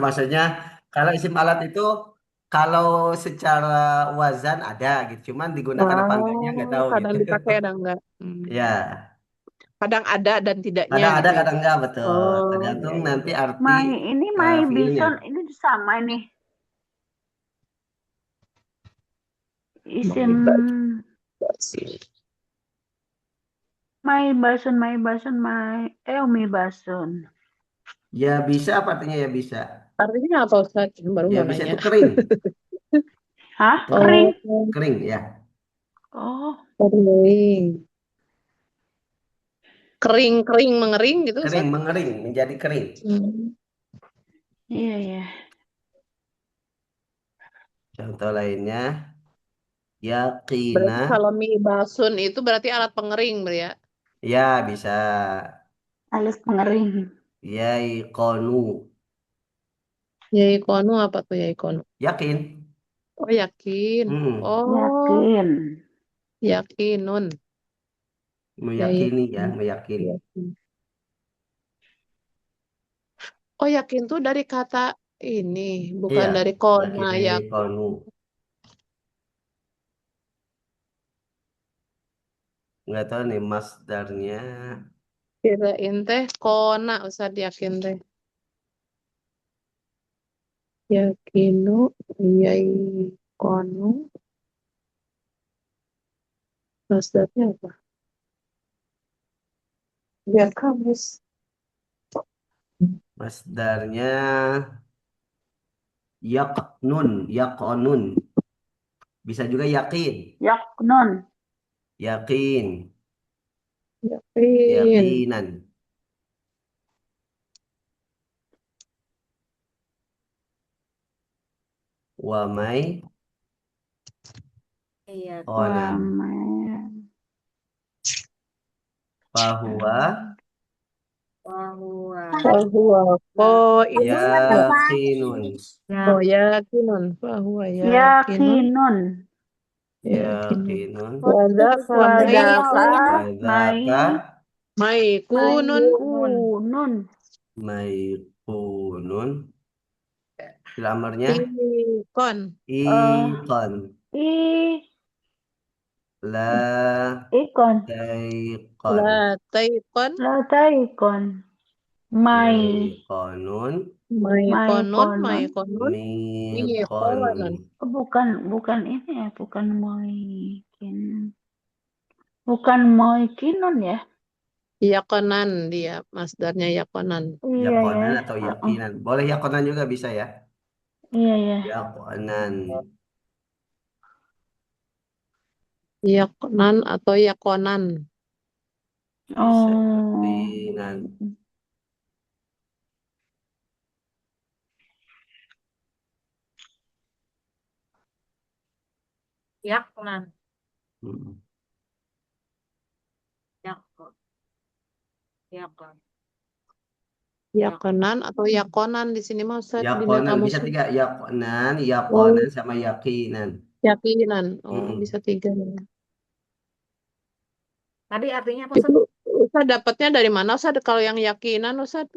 Maksudnya kalau isim alat itu kalau secara wazan ada gitu, cuman digunakan apa enggaknya nggak Oh, tahu kadang gitu. dipakai, kadang enggak. Ya, Kadang ada dan tidaknya kadang ada, gitu ya. kadang enggak betul. Oh, Tergantung iya, iya, nanti iya. arti My fiilnya. bison ini sama nih. Isim my basun, my basun. Ya bisa, apa artinya ya bisa? Artinya apa Ustaz? Baru Ya mau bisa nanya. itu kering, Hah? kering, Kering? Oh, kering ya. Oh, kering. Kering, kering, mengering gitu Kering, Ustaz? mengering, menjadi kering. Hmm. iya ya. Contoh lainnya, Berarti yakina, kalau mie basun itu berarti alat pengering, ya? ya bisa. Alas pengering. Yaikonu, Yaikonu apa tuh yaikonu? yakin. Oh, yakin. Oh, Yakin. yakinun. Meyakini ya, Yakin. meyakini. Yakin. Oh, yakin tuh dari kata ini, bukan Iya, dari kona yakun. yaikonu. Nggak tahu nih masdarnya. Kirain teh kona Ustaz yakin teh. Yakinu, yaikonu. Maksudnya apa? Biar kamus. Masdarnya yaknun, yakonun. Bisa juga yakin, Yaknun. yakin, Yakin. yakinan. Wamai Iya, onan. Wamen. Fahuwa bahwa Bahwa tadi qa'imun. kan apa? yakinun. Ya, Oh, yakinun. Bahwa yakinun. Yakinun. Yakinun. Yakinun. Wadaka Wadaka maikunun. Wadaka mai Maikunun. maikunun. maikunun. Fil amarnya Ikon. Eh, ikon. i La ikon. taikon. La taikon. Lataikon. Mai Yaikonun. Maikonun. maikonun. Maikonun. Mikonun. Mikonun. Bukan ini ya, bukan moikin. Bukan moikinun ya. Yakonan dia. Masdarnya yakonan. Iya ya. Yakonan atau Heeh. yakinan. Boleh yakonan juga bisa ya. Iya ya. Yakonan. Yakonan atau yakonan. Bisa Oh. yakinan. yaknan, Hmm. yakon, yakon, yak, Yakonan atau yakonan di sini mau Ustaz dina Yakonan kamus. bisa tiga. Yakonan, yakonan Oh, sama yakinan. yakinan. Oh, Mm-mm. bisa tiga. tadi artinya apa, Itu Ustaz? Ustaz dapatnya dari mana Ustaz? Kalau yang yakinan Ustaz?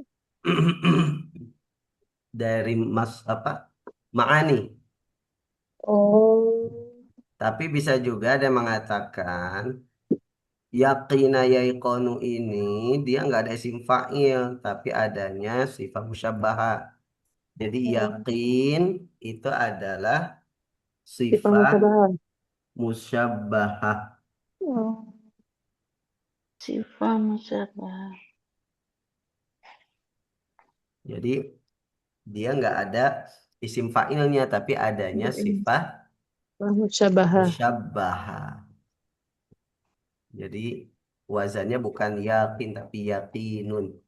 Dari mas apa? Ma'ani. Oh, Tapi bisa juga ada yang mengatakan yakina yaikonu ini dia nggak ada isim fa'il, tapi adanya sifat musyabbahah. Jadi yakin itu adalah sifat sifat musyabah. musyabbahah. Oh, Sifat musyabah. Jadi dia nggak ada isim fa'ilnya, tapi adanya sifat sifat musyabah. musyabbahah. Jadi wazannya bukan yakin tapi yakinun.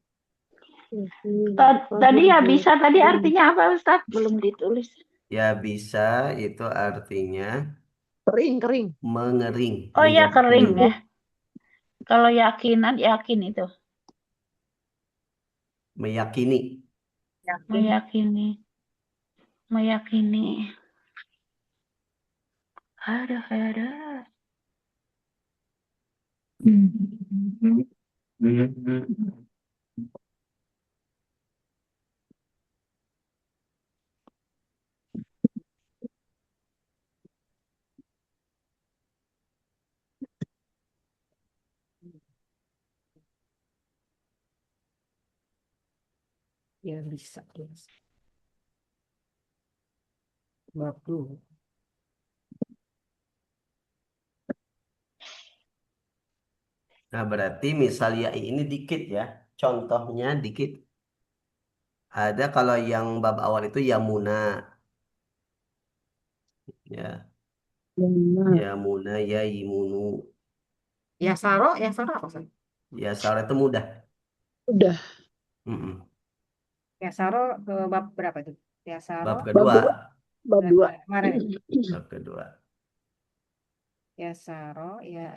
Tadi ya bisa. Tadi artinya apa Ustaz? Belum ditulis. Ya bisa itu artinya Kering, kering. mengering, Oh ya, menjadi kering kering. ya. Kalau yakinan, yakin itu. Meyakini. Yakin. Meyakini. Meyakini. Ada. Ya bisa. Bisa. Bab dulu. Nah, berarti misal ya ini dikit ya. Contohnya dikit. Ada kalau yang bab awal itu Yamuna. Ya, Benar. Yamuna, ya Yimunu. Ya Saro apa Ustaz? Ya, Sarah itu mudah. Udah. Mm-mm. Ya Saro ke bab berapa itu? Ya Saro Bab Bab kedua. dua. Bab dua. kemarin. Bab kedua. Ya Saro ya.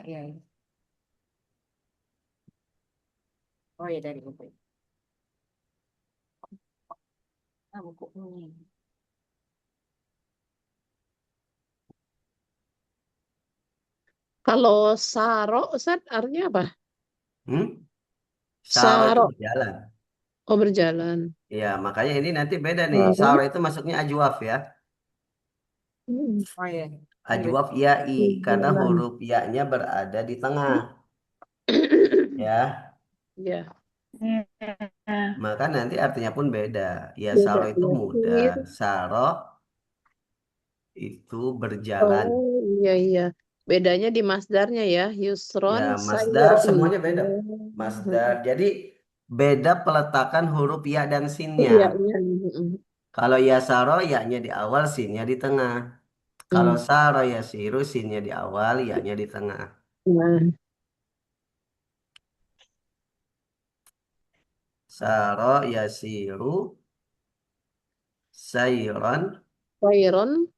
Oh ya dari buku. Ah, buku ini. Kalau saro, Ustaz, artinya apa? Hmm? Sarah itu Saro. berjalan. Oh, berjalan. Ya, makanya ini nanti beda nih. Saro. Sarah itu masuknya ajwaf ya. Hmm, Oh iya. Ajwaf yai karena berjalan. huruf ya-nya berada di tengah ya. Ya, Ya. Maka nanti artinya pun beda. Ya, beda. Saro itu Ya, mudah. sir. Saro itu berjalan. Oh, iya, iya. Bedanya di masdarnya ya. Yusron, Ya, masdar sayron. semuanya beda. Masdar. Oh, Jadi beda peletakan huruf ya dan sinnya. iya, iya. Kalau ya Saro, ya-nya di awal, sinnya di tengah. Kalau Hmm. Saro ya siru, sinnya di awal, ya-nya di tengah. Nah, Saro ya siru, sayron, sayron,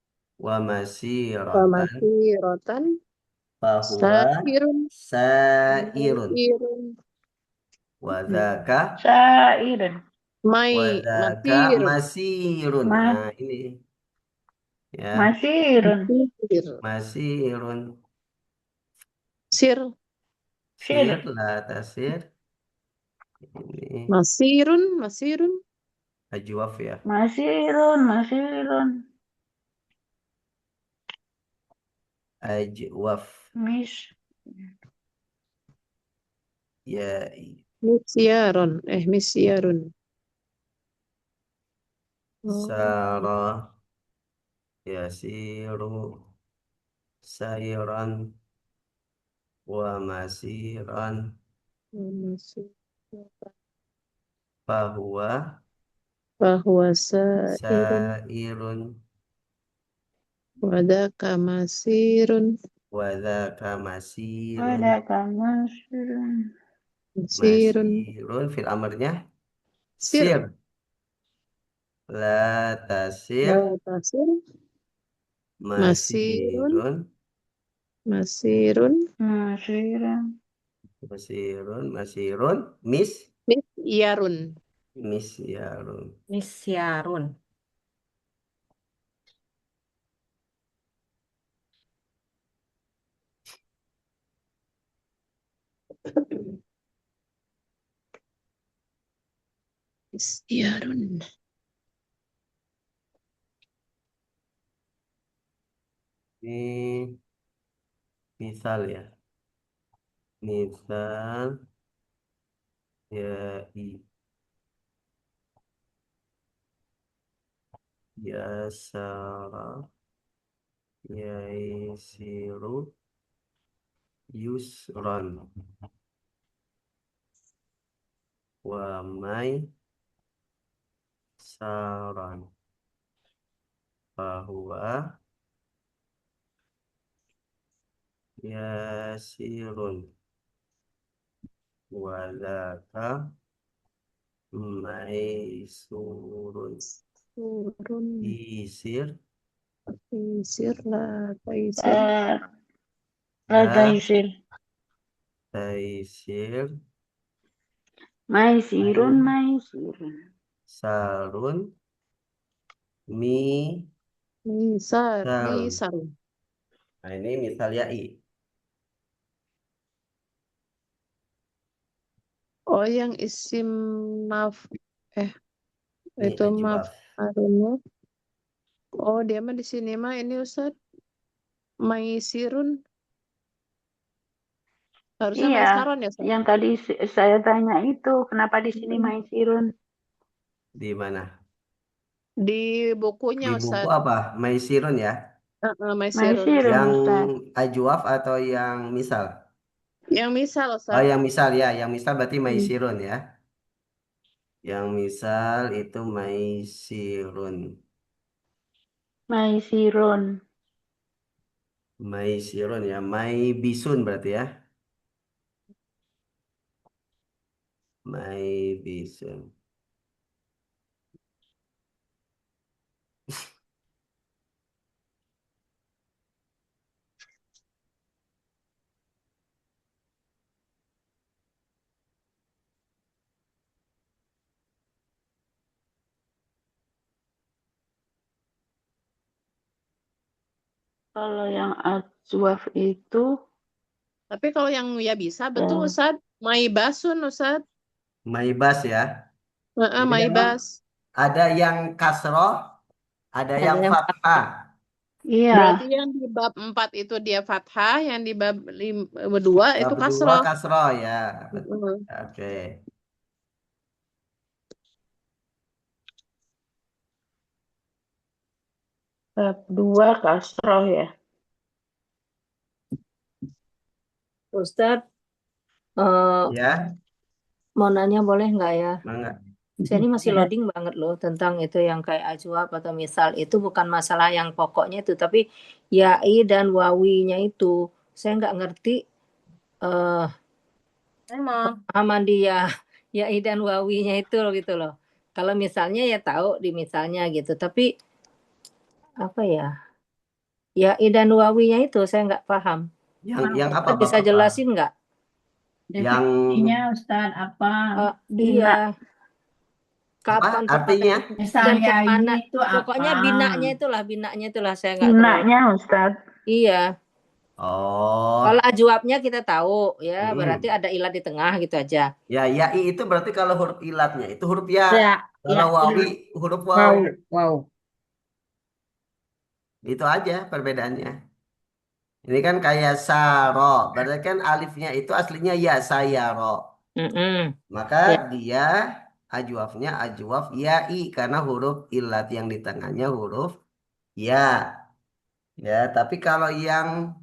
wa masiratan, pamasiratan, fahuwa sairun, sairun. masirun. Wadaka, Sairin. wadaka Masir. masirun. Mas, Nah, ini ya, masirun. Masir. masirun. Sir. Sir, Sir. la tasir. Ini Masirun, masirun. ajwaf ya. Masirun. Ajwaf. Mis. Ya, Misyaron. Misyarun. Oh, sarah, yasiru, sayran, wa masiran, masir. fahuwa Bahwa sairun. sairun, Wadaka masirun. wadaka masirun. Wadaka masirun. Masirun. Masirun fil amarnya Sir. sir. La tasir, Batasir. Masirun. masirun, Masirun. Masirun. masirun, Misyarun. misyarun. Misyarun. Misyarun. Ini misal ya. Misal ya yasara yaisiru yusron wa mai saran bahwa yasirun walaka maisurun Surun. isir Taisir lah. Taisir. La, la la taisir. taisir Maisirun. sarun mi Misar. sarun. Misar. Nah, ini misal yai. Oh, yang isim maf. Eh, Ini itu maf. ajwaf. Arunnya. Oh, dia mah di sini mah ini Ustaz. Maisirun. Harusnya Iya, Maisaron ya, Ustaz? yang tadi saya tanya itu, kenapa di sini Mm. Maisirun? Di mana? Di bukunya Di buku Ustadz. apa? Maisirun ya? Maisirun. Maisirun, Yang Ustaz. ajwaf atau yang misal? Yang misal Oh, Ustadz. yang misal ya. Yang misal berarti Hmm. maisirun ya. Yang misal itu maisirun. Maisirun. Maisirun ya. Maibisun berarti ya. Maibisun. Kalau yang ajwaf itu Tapi kalau yang ya bisa betul ya, Ustadz. Maibasun Ustadz. Maibas ya. Jadi memang Maibas. ada yang kasroh, ada ada yang yang fathah. iya, Berarti yang di bab 4 itu dia fathah, yang di bab 2 itu Bab dua kasroh. kasroh ya. Mm. Oke. bab 2 kasroh ya. Ustadz, Ya, mau nanya boleh nggak ya? mangga. Saya ini masih loading banget loh tentang itu yang kayak ajwab atau misal itu bukan masalah yang pokoknya itu, tapi yai dan wawinya itu saya nggak ngerti eh Emang. pemahaman dia yai dan wawinya itu loh gitu loh. Kalau misalnya ya tahu di misalnya gitu, tapi apa ya? Yai dan wawinya itu saya nggak paham. Yang apa Ustadz bab bisa apa? jelasin nggak? Yang Definisinya Ustadz apa? Iya, apa kapan artinya? tepatnya dan Misalnya kemana? ini itu Pokoknya apa? binanya itulah saya nggak terlalu. Binanya Ustaz. Iya, Oh, kalau ajwabnya kita tahu ya, berarti mm. ada ilat di tengah gitu aja. Ya, yai itu berarti kalau huruf ilatnya itu huruf ya. Ya, Kalau wawi huruf waw. wow, wow. Itu aja perbedaannya. Ini kan kayak saro. Berarti kan alifnya itu aslinya ya sayaro. Mm-mm. Maka Ya. dia ajwafnya ajwaf yai karena huruf ilat yang di tengahnya huruf ya. Ya, tapi kalau yang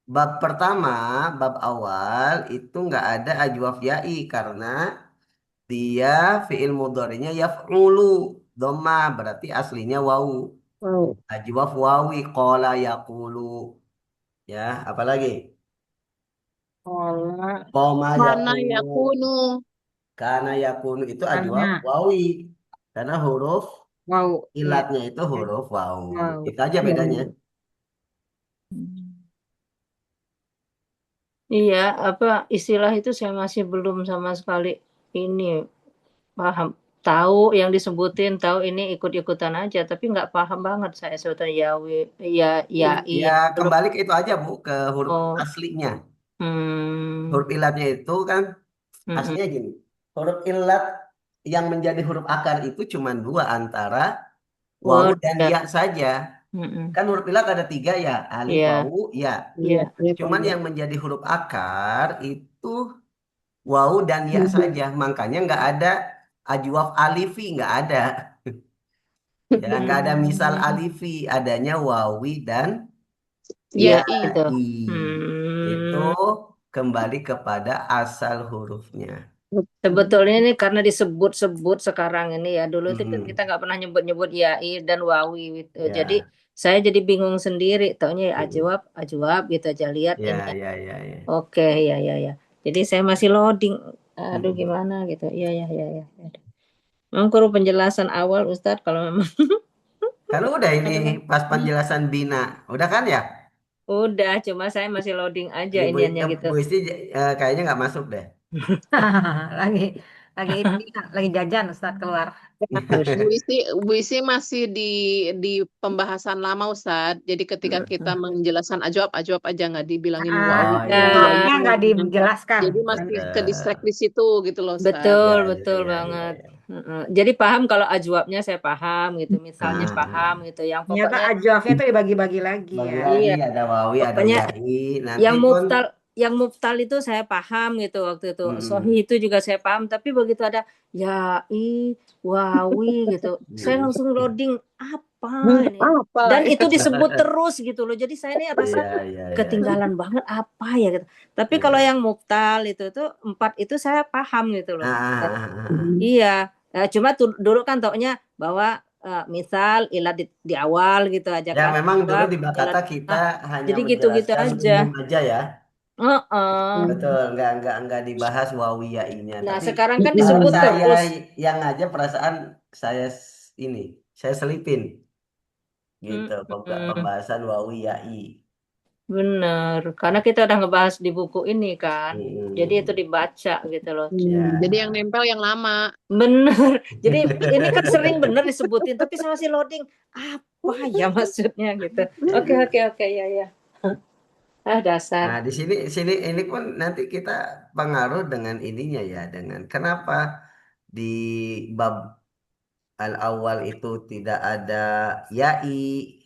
bab pertama, bab awal itu nggak ada ajwaf yai karena dia fiil mudhari'nya yaf'ulu dhamma berarti aslinya wawu. Wow. Ajwaf wawi qala yaqulu. Ya, apalagi? Pola Qoma Mana yaqulu. yakunu. Karena yakunu itu ajwaf tanya. wawi. Karena huruf Wow, iya. ilatnya itu huruf wawu. Wow. Itu aja bedanya. Iya, apa istilah itu saya masih belum sama sekali ini paham. Tahu yang disebutin, tahu ini ikut-ikutan aja, tapi nggak paham banget saya sebetulnya yawi, ya, ya, iya, Ya, huruf. kembali ke itu aja, Bu, ke huruf Oh, aslinya. hmm, Huruf ilatnya itu kan mm-mm. aslinya gini. Huruf ilat yang menjadi huruf akar itu cuma dua antara wawu Word, dan ya, ya saja. mm-mm. Kan huruf ilat ada tiga ya, alif, Iya, wawu, ya. iya. Cuman yang menjadi huruf akar itu wawu dan ya saja. Makanya nggak ada ajwaf alifi, nggak ada. Ya, nggak ada misal Hmm, alifi, adanya wawi dan iya, Yai. itu. i. Itu Hmm. kembali kepada asal hurufnya. Sebetulnya ini karena disebut-sebut sekarang ini ya. Dulu itu kan kita Mm-mm. nggak pernah nyebut-nyebut yai dan wawi gitu. Jadi Ya, saya jadi bingung sendiri. Taunya ya mm-mm. ajwab, ajwab gitu aja. Lihat ini. Ya, ya, ya, ya. Oke, ya, ya, ya. Jadi saya masih loading. Aduh, Mm-mm. gimana gitu. Iya, ya, ya, ya. Ya. Memang perlu penjelasan awal Ustadz kalau memang. Kalau udah ini Aduh. pas penjelasan Bina, udah kan ya? Udah, cuma saya masih loading aja Ini iniannya gitu. Bu Isti kayaknya nggak masuk deh. lagi ini lagi jajan Ustadz keluar. Bu Isi masih di pembahasan lama Ustadz. Jadi ketika kita menjelaskan ajwab aja nggak dibilangin wawi Oh, Ya, iya, iya. wawi Wawunya nggak dijelaskan. Jadi masih ke Eh, distract di situ gitu loh Ustadz. betul, ya, ya, betul ya, ya, banget. ya. Heeh. Jadi paham kalau ajwabnya saya paham gitu, misalnya paham Ah, gitu. Yang Ternyata pokoknya ajwafnya itu dibagi-bagi lagi bagi ya. lagi iya, ada wawi, ada pokoknya yai. Nanti yang pun muftal yang mubtal itu saya paham gitu waktu itu. Mm-mm. Sohi itu juga saya paham, tapi begitu ada ya'i, wawi gitu, saya Mm-mm. langsung loading apa ini? Apa Dan ya? itu disebut terus gitu loh. Jadi saya ini rasa Iya, iya, iya. ketinggalan banget apa ya gitu. Tapi kalau Iya. yang mubtal itu tuh 4 itu saya paham gitu loh. Ah. Iya, cuma dulu kan taunya bahwa misal ilat di awal gitu aja Ya kan. memang dulu Jawab di ilat Bakata kita hanya jadi gitu-gitu menjelaskan aja. umum aja ya. Heeh. Betul, nggak dibahas wawiyainya. Nah, Tapi sekarang kan kalau disebut saya terus. yang aja perasaan saya saya selipin gitu Mm-mm. pembahasan wawiyai. Bener, karena kita udah ngebahas di buku ini kan. Jadi itu Mm-mm. dibaca gitu loh. Ya. Jadi yang nempel yang lama. Bener. Jadi ini kan sering bener disebutin, tapi saya masih loading. Apa ya maksudnya gitu. Oke, ya. Dasar. Nah, di sini ini pun nanti kita pengaruh dengan ininya ya, dengan kenapa di bab al-awwal itu tidak ada yai.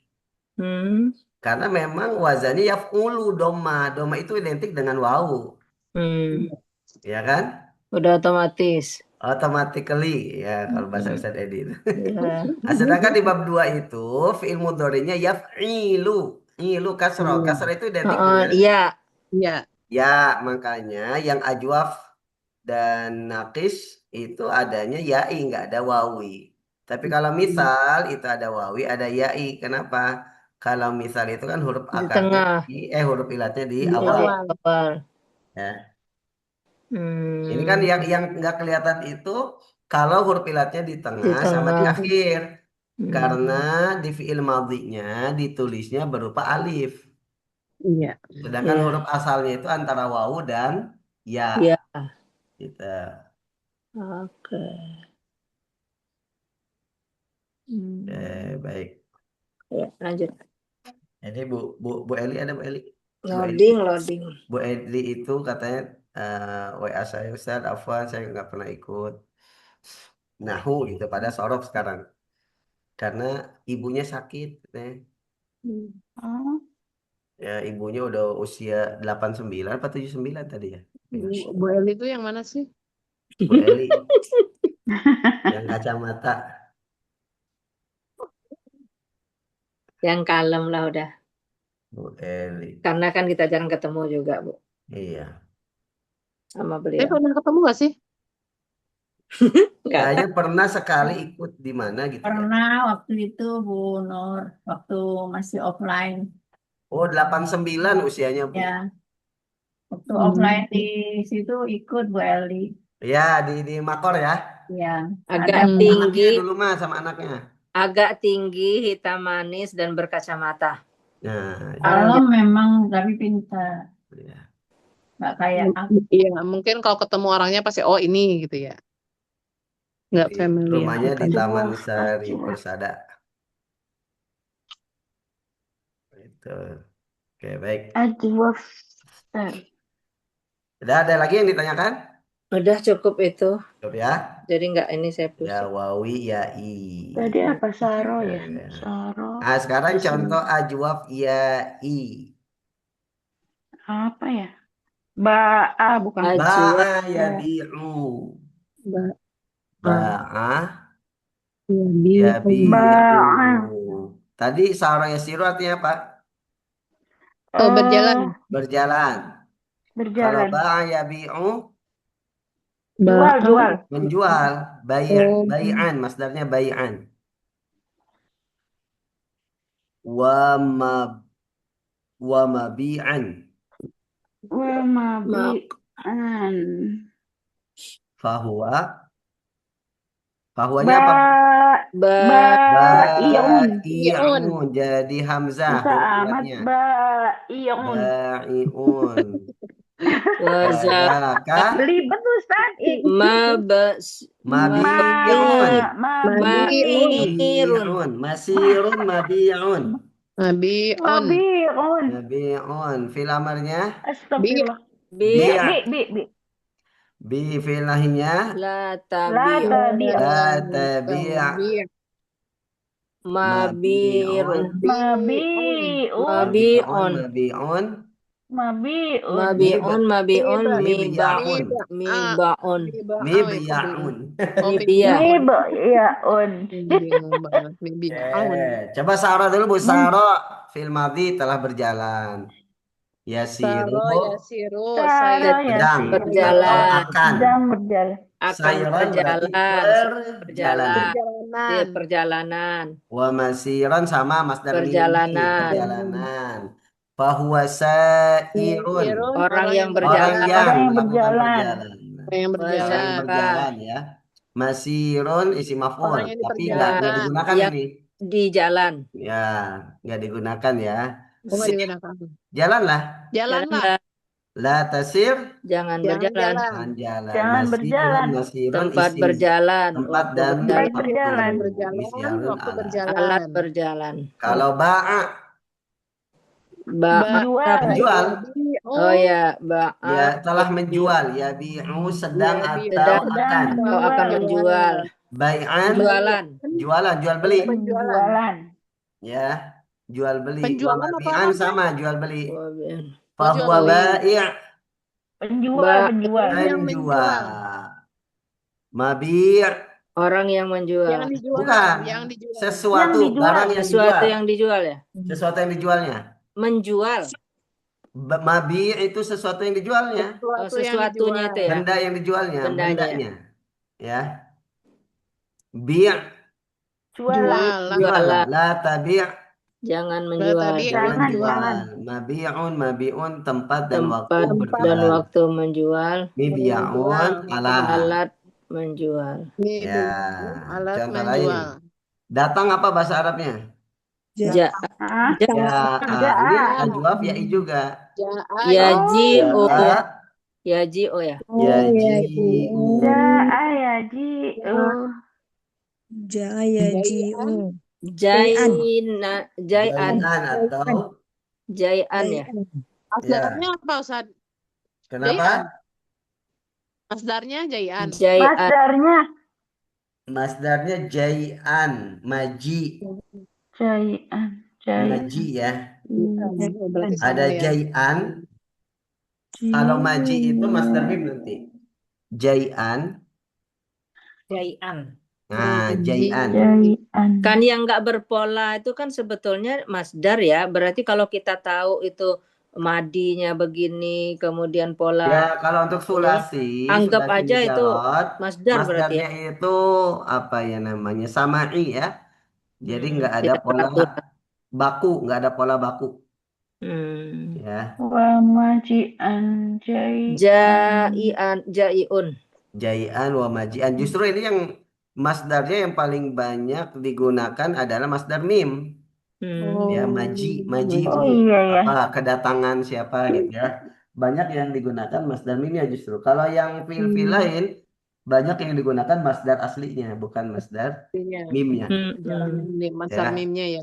Hmm. Karena memang wazannya yaf'ulu doma. Doma itu identik dengan wawu, Hmm. ya kan? Udah otomatis. Automatically ya kalau bahasa Ustaz Edi itu. Ya. Nah, sedangkan di bab 2 itu fi'il mudhari'nya yaf'ilu. Ilu kasroh. Kasroh itu identik dengan Iya. Iya. ya, makanya yang ajwaf dan nakis itu adanya yai, nggak ada wawi. Tapi kalau misal itu ada wawi, ada yai. Kenapa? Kalau misal itu kan huruf Di akarnya tengah. huruf ilatnya di Di awal. awal. Ya. Hmm. Ini kan yang nggak kelihatan itu kalau huruf ilatnya di tengah sama di tengah. akhir. Hmm. Karena di fiil madhinya ditulisnya berupa alif. Iya. Sedangkan Iya. huruf asalnya itu antara wawu dan ya. Iya. Gitu. Oke. Baik. Ya, lanjut. Ini Bu Eli ada Bu Eli? Loading. Bu Eli itu katanya WA saya Ustaz Afwan saya nggak pernah ikut Nahu gitu pada Sorof sekarang karena ibunya sakit. Oh, Ya ibunya udah usia 89 apa 79 tadi ya? Bu Eli itu yang mana sih? Bu Eli yang kacamata. Yang kalem lah udah. Bu Eli. Karena kan kita jarang ketemu juga, Bu. Iya. Sama Tapi beliau. pernah ketemu nggak sih? Nggak Kayaknya pernah sekali ikut di mana gitu ya. Pernah waktu itu Bu Nur, waktu masih offline. Oh 89 usianya Bu. Ya, waktu offline di situ ikut Bu Eli. Ya di Makor ya. Ya, agak ada Anaknya tinggi, dulu mah sama anaknya. agak tinggi, hitam manis dan berkacamata. Nah, kalau memang tapi pintar, ya. nggak kayak aku. Iya, mungkin kalau ketemu orangnya pasti oh ini gitu ya. Nggak Di familiar. rumahnya di Bukan. Taman Ajwaf, Sari ajwaf. Persada. Itu. Oke, baik. Ajwaf. Udah ada lagi yang ditanyakan? Udah cukup itu. Cukup ya. Jadi nggak ini saya Ya pusing. wawi ya i. Tadi apa Saro ya? Ya. Saro. Nah, sekarang Terus contoh ajwaf ya i. apa ya? Ba'a bukan. Ajwa. Ba'a ya bi'u. Ba'a ya bi'u. Ba'a. Tadi sara yasiru artinya apa? Berjalan. Berjalan. Kalau Berjalan. ba'a ya bi'u Jual. menjual. Oh. Bai'an masdarnya bai'an. Wa mabi'an. Wa mabi'an. Fahuwanya apa? Ba'i'un. Ba'i'un. Jadi hamzah. Bisa amat Ilatnya. ba'i'un. Ba'i'un. Waza. Kadzaka Belibet Ustaz. mabi'un. Mabi'un. Masirun mabi'un. Mabi'un. Mabi'un. Fil amarnya? Astagfirullah. Bi. Bi fil nahinya? La La tabi'. tabi'. Mabirun. Mabi'un. Mabi'un. Mabi'un. Mabiun. Mabiun, mabiun, Mibyaun. mibaun, Mibyaun. Oh, mibia, Mibaun. bingung banget. Mibiaun. Coba Sarah dulu Bu. Men- Sarah fil madhi telah berjalan. Yasiru Saro yasiru Saro sedang yasiru. atau berjalan, akan. Sedang berjalan. akan Sayron berarti berjalan, berjalan, perjalanan. perjalanan. perjalanan, Wa masiran sama masdar mimi, perjalanan, perjalanan. Fahuwa sairun, Irun, orang yang orang berjalan, yang Orang yang melakukan berjalan. perjalanan. orang yang Orang yang berjalan. berjalan ya. Masirun isi maf'ul, Orang yang di tapi nggak perjalanan. digunakan yang ini. di jalan, Ya, nggak digunakan ya. Oh, nggak Sir, digunakan. jalanlah. Jalanlah. jalanlah, La tasir, jangan Jangan berjalan, jalan. jangan jalan. Jangan Masirun, berjalan. masirun tempat isim berjalan, tempat waktu dan berjalan, Tempat berjalan. waktu. Berjalan, Misyarun waktu ala. berjalan. alat berjalan, Kalau ba'a, Menjual. menjual. oh ya, Ya, telah menjual. Ya bi'u sedang Ya, atau sedang akan. atau akan menjual, Bai'an, jualan, jualan, jual beli. Penjualan. Ya, jual beli. Wa Penjualan apa mabi'an apa? sama jual beli. Jual Fahuwa beli. bai' Penjual. Penjual. Yang menjual. penjual. Mabi' orang yang menjual, Yang dijual. bukan. Yang dijual. Sesuatu, Yang dijual. barang yang sesuatu dijual. yang dijual ya, Sesuatu yang dijualnya. menjual, Mabi' itu sesuatu yang dijualnya. oh, Sesuatu yang sesuatunya dijual. itu ya, Benda yang dijualnya, bendanya, bendanya. Ya. Bi' Jualan. Jualan. jualan. La tabi' jangan Nah, menjual, tadi jangan Jangan, jual. jangan. Mabi'un tempat dan waktu tempat Tempat. dan berjualan. waktu menjual, Mibya'un alat. alat menjual, Ya, Alat contoh menjual. lain. Datang apa bahasa Arabnya? ja, Hah? ja, Ya, ini ajwaf ya'i juga. Ja'a. yaji'u, Ya, yaji'u ya, yaji'u. Ja'ayaji'u. Jai'an. jaina, jai'an, Jai'an atau jai'an ya, Masdarnya apa, Ustaz? kenapa? Masdarnya jai'an. jai'an, Masdarnya. Masdarnya jai'an, maji, Jai'an. Jai'an. maji ya. Oh, berarti sama Ada ya. jai'an. Kalau maji itu masdar mim nanti. Jai'an. Jaian. Nah, jai'an. Jai'an. kan yang nggak berpola itu kan sebetulnya masdar ya, berarti kalau kita tahu itu madinya begini, kemudian pola, Ya, kalau untuk sulasi, anggap sulasi aja itu mujarad, masdar berarti ya, masdarnya itu apa ya namanya? Sama'i ya. Jadi nggak ada tidak pola teratur. baku, nggak ada pola baku Hmm. ya. Wa maji'an. Jai'an. Jai'un, Jai'an wa maji'an. Justru ini yang masdarnya yang paling banyak digunakan adalah masdar mim. Ya, maji Oh untuk iya ya. apa kedatangan siapa gitu ya. Banyak yang digunakan masdar mimnya justru. Kalau yang fi'il lain banyak yang digunakan masdar aslinya, bukan masdar Iya. mimnya. Jalan mim, masdar Ya. mimnya ya.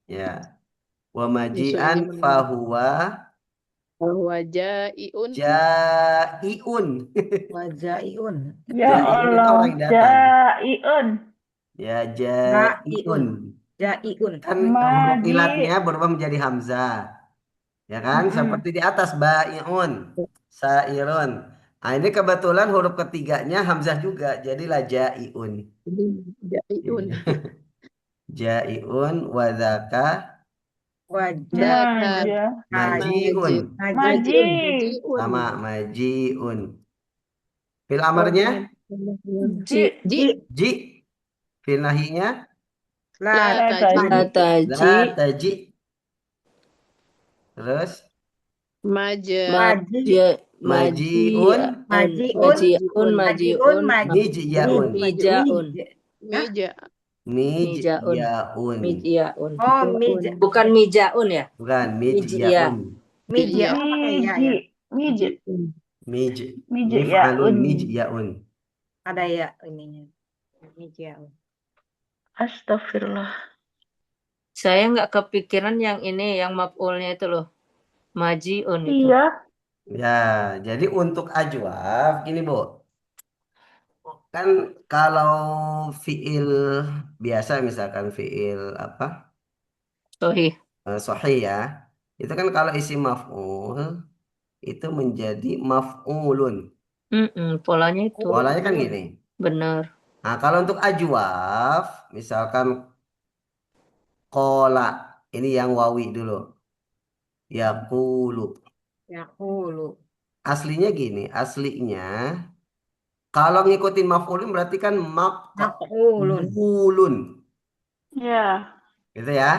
Ya. Wa Justru ini maji'an menarik. fahuwa Bahwa jai'un. jai'un. Wajaiun. Ya Jai'un itu Allah. orang yang datang. Jai'un. Ya, jai'un. Jaiun. Kan huruf Maji. ilatnya berubah menjadi hamzah. Ya kan? Mm-mm. Seperti di atas bai'un, sairun. Nah, ini kebetulan huruf ketiganya hamzah juga, jadilah jai'un. Jai'un. Jai'un wa dzaka Wajah. Maja. maji'un. Maji. Sama maji'un. Fil amarnya ji, ji. Fil nahinya La taji. taji, la taji. Terus Maja. maji'un maji'un, mijyaun. mijaun, Meja. Mijyaun. mijaun, Oh, mija. bukan mijaun ya, Bukan Mijya. mijyaun. Mija. Oh, pakai ya, ya. Miji. Miji. Mif'alun Mijyaun. mijyaun. Ada ya ininya. Mija. Astagfirullah. saya nggak kepikiran yang ini, yang maf'ulnya itu loh, majiun itu. Iya. Ya, jadi untuk ajwaf gini Bu. Kan kalau fiil biasa misalkan fiil apa? Sohih, Sahih ya. Itu kan kalau isim maf'ul itu menjadi maf'ulun. Polanya itu Polanya kan gini. benar. Nah, kalau untuk ajwaf, misalkan kola, ini yang wawi dulu. Yaqulu. Yaqulu. Aslinya gini, aslinya kalau ngikutin maf'ulun berarti kan Maq'ulun. maq'ulun. Ya, Gitu ya.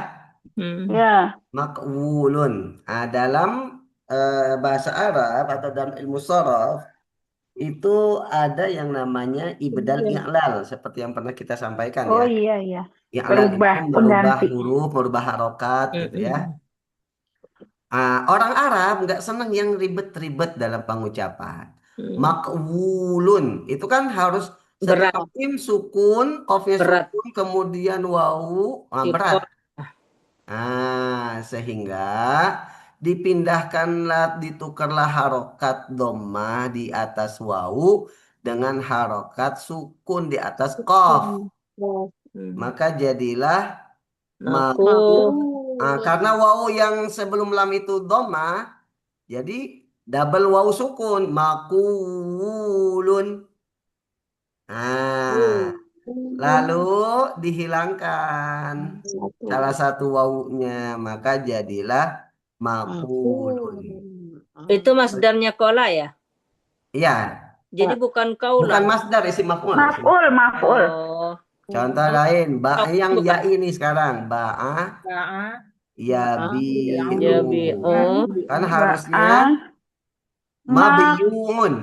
ya. Maq'ulun. Nah, dalam bahasa Arab atau dalam ilmu sharaf itu ada yang namanya ibdal i'lal seperti yang pernah kita sampaikan Oh ya. iya, iya. I'lal Berubah, itu merubah pengganti. huruf, merubah harokat gitu ya. Orang Arab nggak senang yang ribet-ribet dalam pengucapan. Makwulun itu kan harus Berat, setiap mim sukun, qafnya berat. sukun, kemudian wawu, berat. Ikut. Sehingga dipindahkanlah, ditukarlah harokat dhammah di atas wawu dengan harokat sukun di atas qaf. Maka jadilah Aku karena wawu yang sebelum lam itu dhammah, jadi double wawu sukun, makulun. Lalu dihilangkan salah satu wawunya, maka jadilah makulun. itu masdarnya kola ya. Iya, Jadi bukan kaulah. bukan masdar isim maf'ul. Maf'ul, maf'ul. Oh, Contoh lain, yang bukan. ya ini sekarang, ba'a Ba'a. Yabi. yabi'u. Oh, Kan harusnya Ma, mabiyu'un.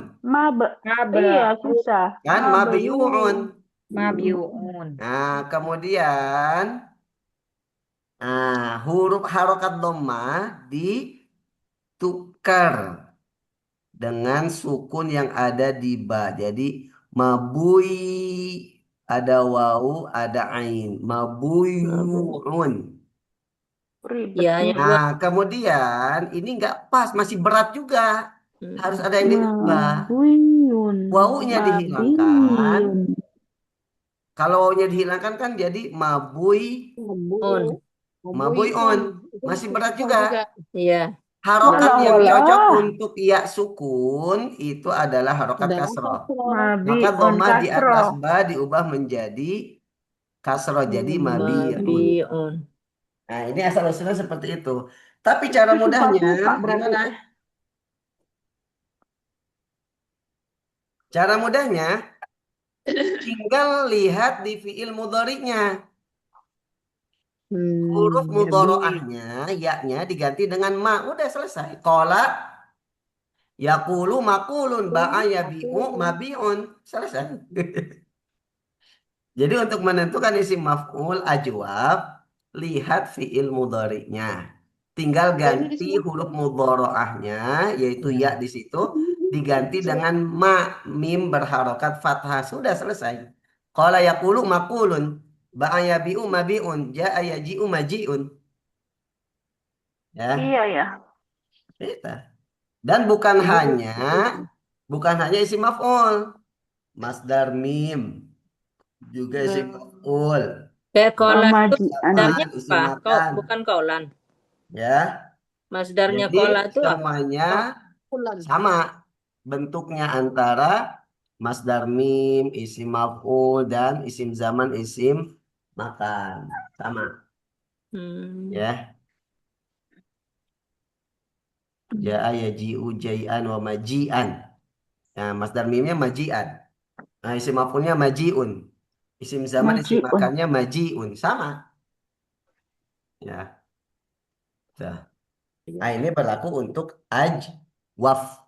iya, susah. Kan mabiyu'un. Mabiu'un. Nah, kemudian huruf harokat dhammah ditukar dengan sukun yang ada di ba. Jadi mabui ada wawu, ada ain. Mabuyu'un. Ribet ya nih. yang dua. Nah, kemudian ini nggak pas, masih berat juga. Harus ada yang diubah. Mabiyun. Wawunya dihilangkan. Mabiyun. Kalau wawunya dihilangkan kan jadi On. mabuyun. Masih berat juga. Iya. Harokat Allah yang Allah. cocok untuk ya sukun itu adalah harokat kasroh. Maka Mabiun dhammah di atas kasroh. ba diubah menjadi kasroh jadi mabiun. Mabiun. Nah, ini asal usulnya seperti itu. Tapi cara mudahnya Susah-susah berarti. gimana? Cara mudahnya tinggal lihat di fiil mudhari'nya. Huruf mudhari'ahnya, ya-nya diganti dengan ma. Udah selesai. Qala yaqulu makulun, ba'a yabi'u mabi'un. Selesai. Jadi untuk menentukan isim maf'ul ajwab, lihat fiil mudhari'nya. Tinggal ganti huruf mudhari'ahnya, yaitu ya di situ, diganti dengan ma, mim berharokat fathah. Sudah selesai. Qala yaqulu makulun, ba'a yabi'u mabi'un, ja'a yaji'u maji'un. Ya, Iya, ya. kita. Dan bukan hanya isim maf'ul, masdar mim juga isim maf'ul. Kayak kolan itu Pemajian. masdarnya Isim apa? makan. Bukan kaulan. Ya, Masdarnya jadi kola itu apa? semuanya sama bentuknya antara masdar mim, isim maf'ul dan isim zaman, isim makan. Sama, ya. Ja'a yaji'u jai'an wa maji'an. Nah, masdar mimnya maji'an. Nah, isim maf'ulnya maji'un. Isim zaman, isim Maji'un. makannya maji'un. Sama. Ya. Tuh. Nah, ini berlaku untuk ajwaf.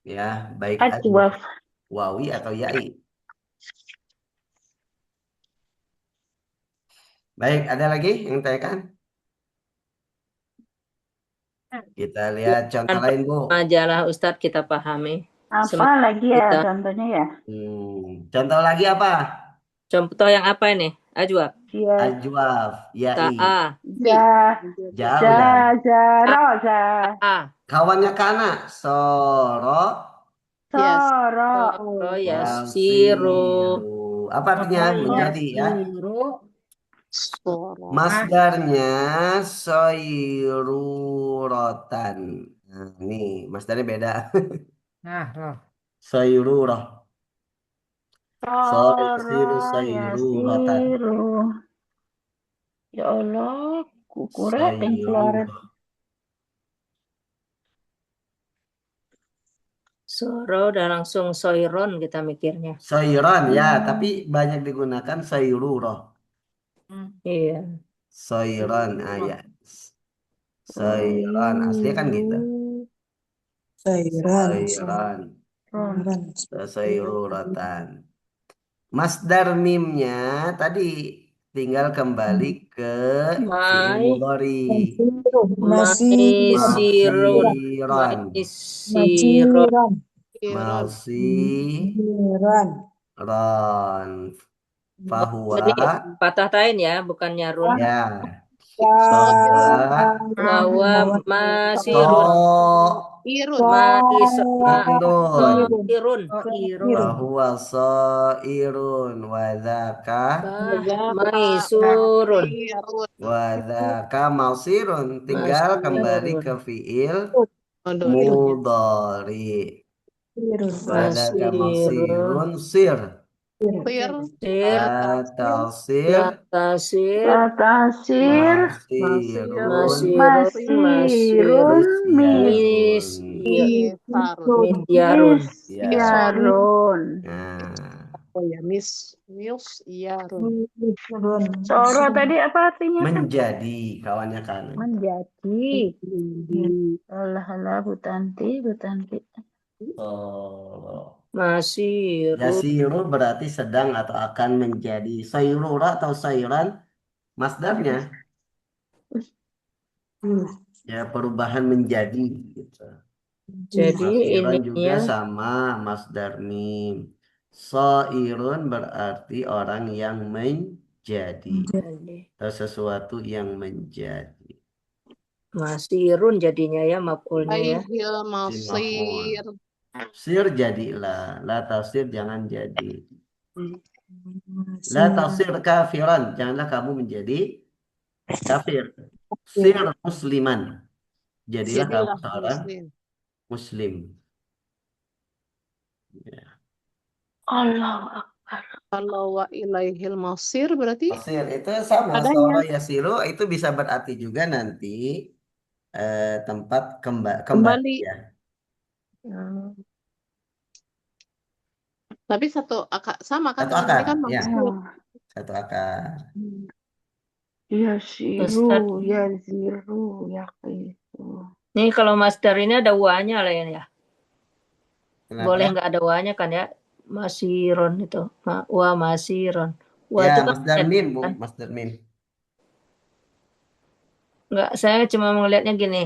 Ya, baik ajwaf Ajwaf. wawi atau ya'i. Baik, ada lagi yang tanyakan? Kita lihat contoh lain, Bu. Majalah Ustadz kita pahami. Apa lagi ya kita. contohnya ya? Contoh lagi apa? Contoh yang apa ini? Ajwab. Ya. Ajwaf, ya'i. Ta'a. Jauh. Roza. Kawannya kana. Soro. Soro. Oh ya, Yasiru. siru. Apa artinya? Menjadi ya. Suara. Masdarnya soirurotan. Nah, ini masdarnya beda. Nah, loh. Soirurah. Soisiru Sora soiruratan. yasiru. Ya Allah, kukuret yang keluar. Soirurah. Soro udah langsung soiron kita mikirnya. Soiron ya, tapi banyak digunakan soirurah. Iya. Soiron ayat. Soiron aslinya kan gitu. Sairan, Soiron. sairan. Soiruratan. Masdar mimnya tadi tinggal kembali ke fi'il Mai, mudhari. Masih, maisirun, Masiron. maisiron, Iron. Masiron. Masiran. Fahuwa. Jadi patah tain ya, bukan nyarun. Ya. Soirun. Fahuwa. Bahwa masirun, Irun. maisirun, Irun. Fahuwa sairun. Wadhaka. maisurun, Irun. Wadhaka masirun. Tinggal kembali ke fi'il mudhari. Wadhaka masirun sir. Sir. sir, Atasir latasir, Latasir. masirun Masirun. mis, Misarun. misyarun. Misyarun. Nah, Oh ya, Miss Yarun. Soro tadi apa artinya? menjadi kawannya kan. Menjadi. Alah, Bu Tanti. Oh, Masirun, yasiru berarti sedang atau akan menjadi. Sayrura atau sayran masdarnya ya perubahan menjadi gitu. jadi Masirun juga ininya sama masdar mim. Sairun berarti orang yang menjadi atau sesuatu yang menjadi. masirun jadinya ya maf'ulnya ya. Aihil Masir. Sir jadilah, la tasir jangan jadi. La tasir kafiran, janganlah kamu menjadi kafir. Sir musliman, jadilah kamu Jadilah seorang Muslim. muslim. Allah. Kalau wa ilaihil masir berarti Masir itu sama, adanya. soro yasiru itu bisa berarti juga nanti tempat kembali Kembali. ya. Tapi satu akar sama kan Satu kalau ini kan akar, ya. maksud. Satu akar. Yasiru, yaziru, yaqisu. Nih kalau masdar ini ada wa-nya lah ya. Kenapa? Boleh nggak ada wa-nya kan ya? Masirun itu. Wa masirun. Wa Ya, itu kan masdar mim, Bu. kan? Masdar mim. Nggak, saya cuma melihatnya gini.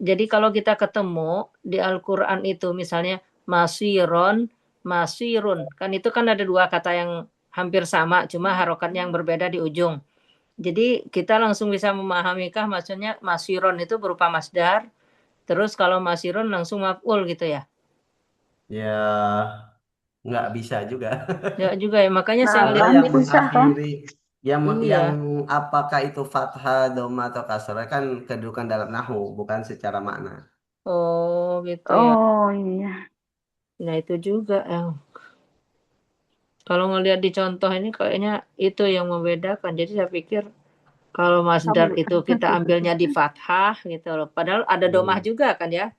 Jadi kalau kita ketemu di Al-Quran itu misalnya masirun, masirun. Kan itu kan ada dua kata yang hampir sama, cuma harokatnya yang berbeda di ujung. Jadi kita langsung bisa memahami maksudnya masirun itu berupa masdar. Terus kalau masirun langsung maf'ul gitu ya. Ya, nggak bisa juga. Ya juga ya, makanya saya Karena ngeliat yang ini. Susah, kan? mengakhiri, yang Iya. apakah itu fathah, dhamma atau kasrah kan kedudukan dalam nahu, bukan secara makna. Oh gitu ya. Oh iya. Nah itu juga yang kalau ngelihat di contoh ini kayaknya itu yang membedakan. Jadi saya pikir kalau masdar itu kita ambilnya di fathah gitu loh. Padahal ada domah juga kan ya?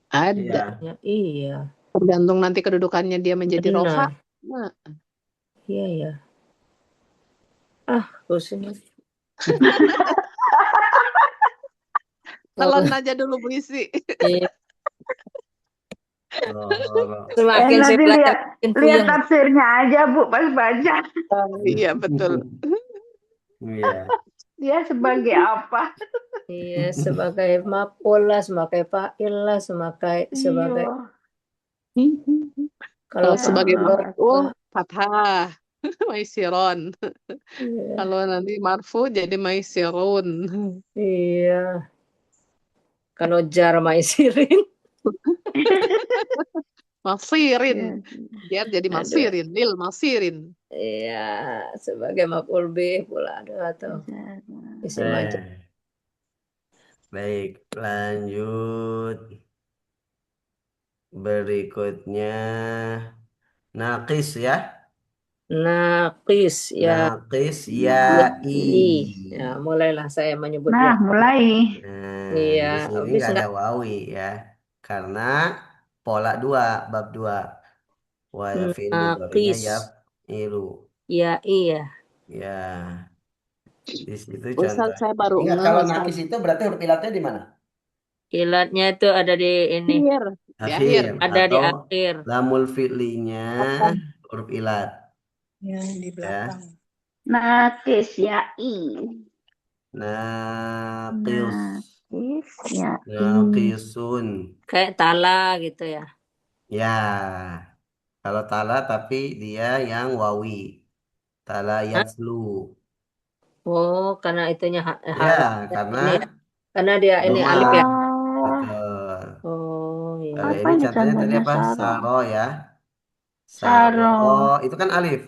Ada. Iya. Ya, iya. Tergantung nanti kedudukannya dia menjadi rofa. Benar. Nah, Iya ya. Ah, pusing. telan aja dulu Bu Isi. Iya. Oh, Semakin saya Nanti belajar makin lihat puyeng. tafsirnya aja, Bu, pas baca. Iya betul. Iya. Dia sebagai apa? Iya, sebagai maf'ul lah, sebagai fa'il lah, sebagai Kalau sebagai apa- maf'ul fathah maisiron. Iya. Kalau nanti marfu jadi maisirun. Iya. Kalau jar maisirin. Masirin. Biar jadi Aduh. masirin, lil masirin. Iya, sebagai maf'ul bih pula ada atau isim aja. Baik, lanjut. Berikutnya naqis ya. Naqis ya, Naqis ya, ya'i. ya, mulailah saya menyebut Nah, ya. mulai. Nah, Iya, di sini habis nggak ada nggak wawi ya. Karena pola dua, bab dua. Wa fi'il mudhari'nya naqis ya ilu. ya iya. Ya, di situ Ustadz, contohnya. saya baru Ingat ngeh, kalau nakis Ustadz. itu berarti huruf ilatnya di mana? Ilatnya itu ada di ini, Akhir, di akhir. Akhir ada di atau akhir. lamul fi'linya huruf ilat Ya, di ya. belakang. Nakis ya'i. Naqis, Nakis ya'i. naqisun. Kayak tala gitu ya. Ya, kalau tala tapi dia yang wawi. Tala Hah? yatslu. Oh, karena itunya Ya, harus karena ini ya. Karena dia ini doma. alif ya. Oh, Betul. Oh, Kalau iya. apa ini ini contohnya tadi contohnya apa? Saro? Saro ya. Saro. Saro. Itu kan alif.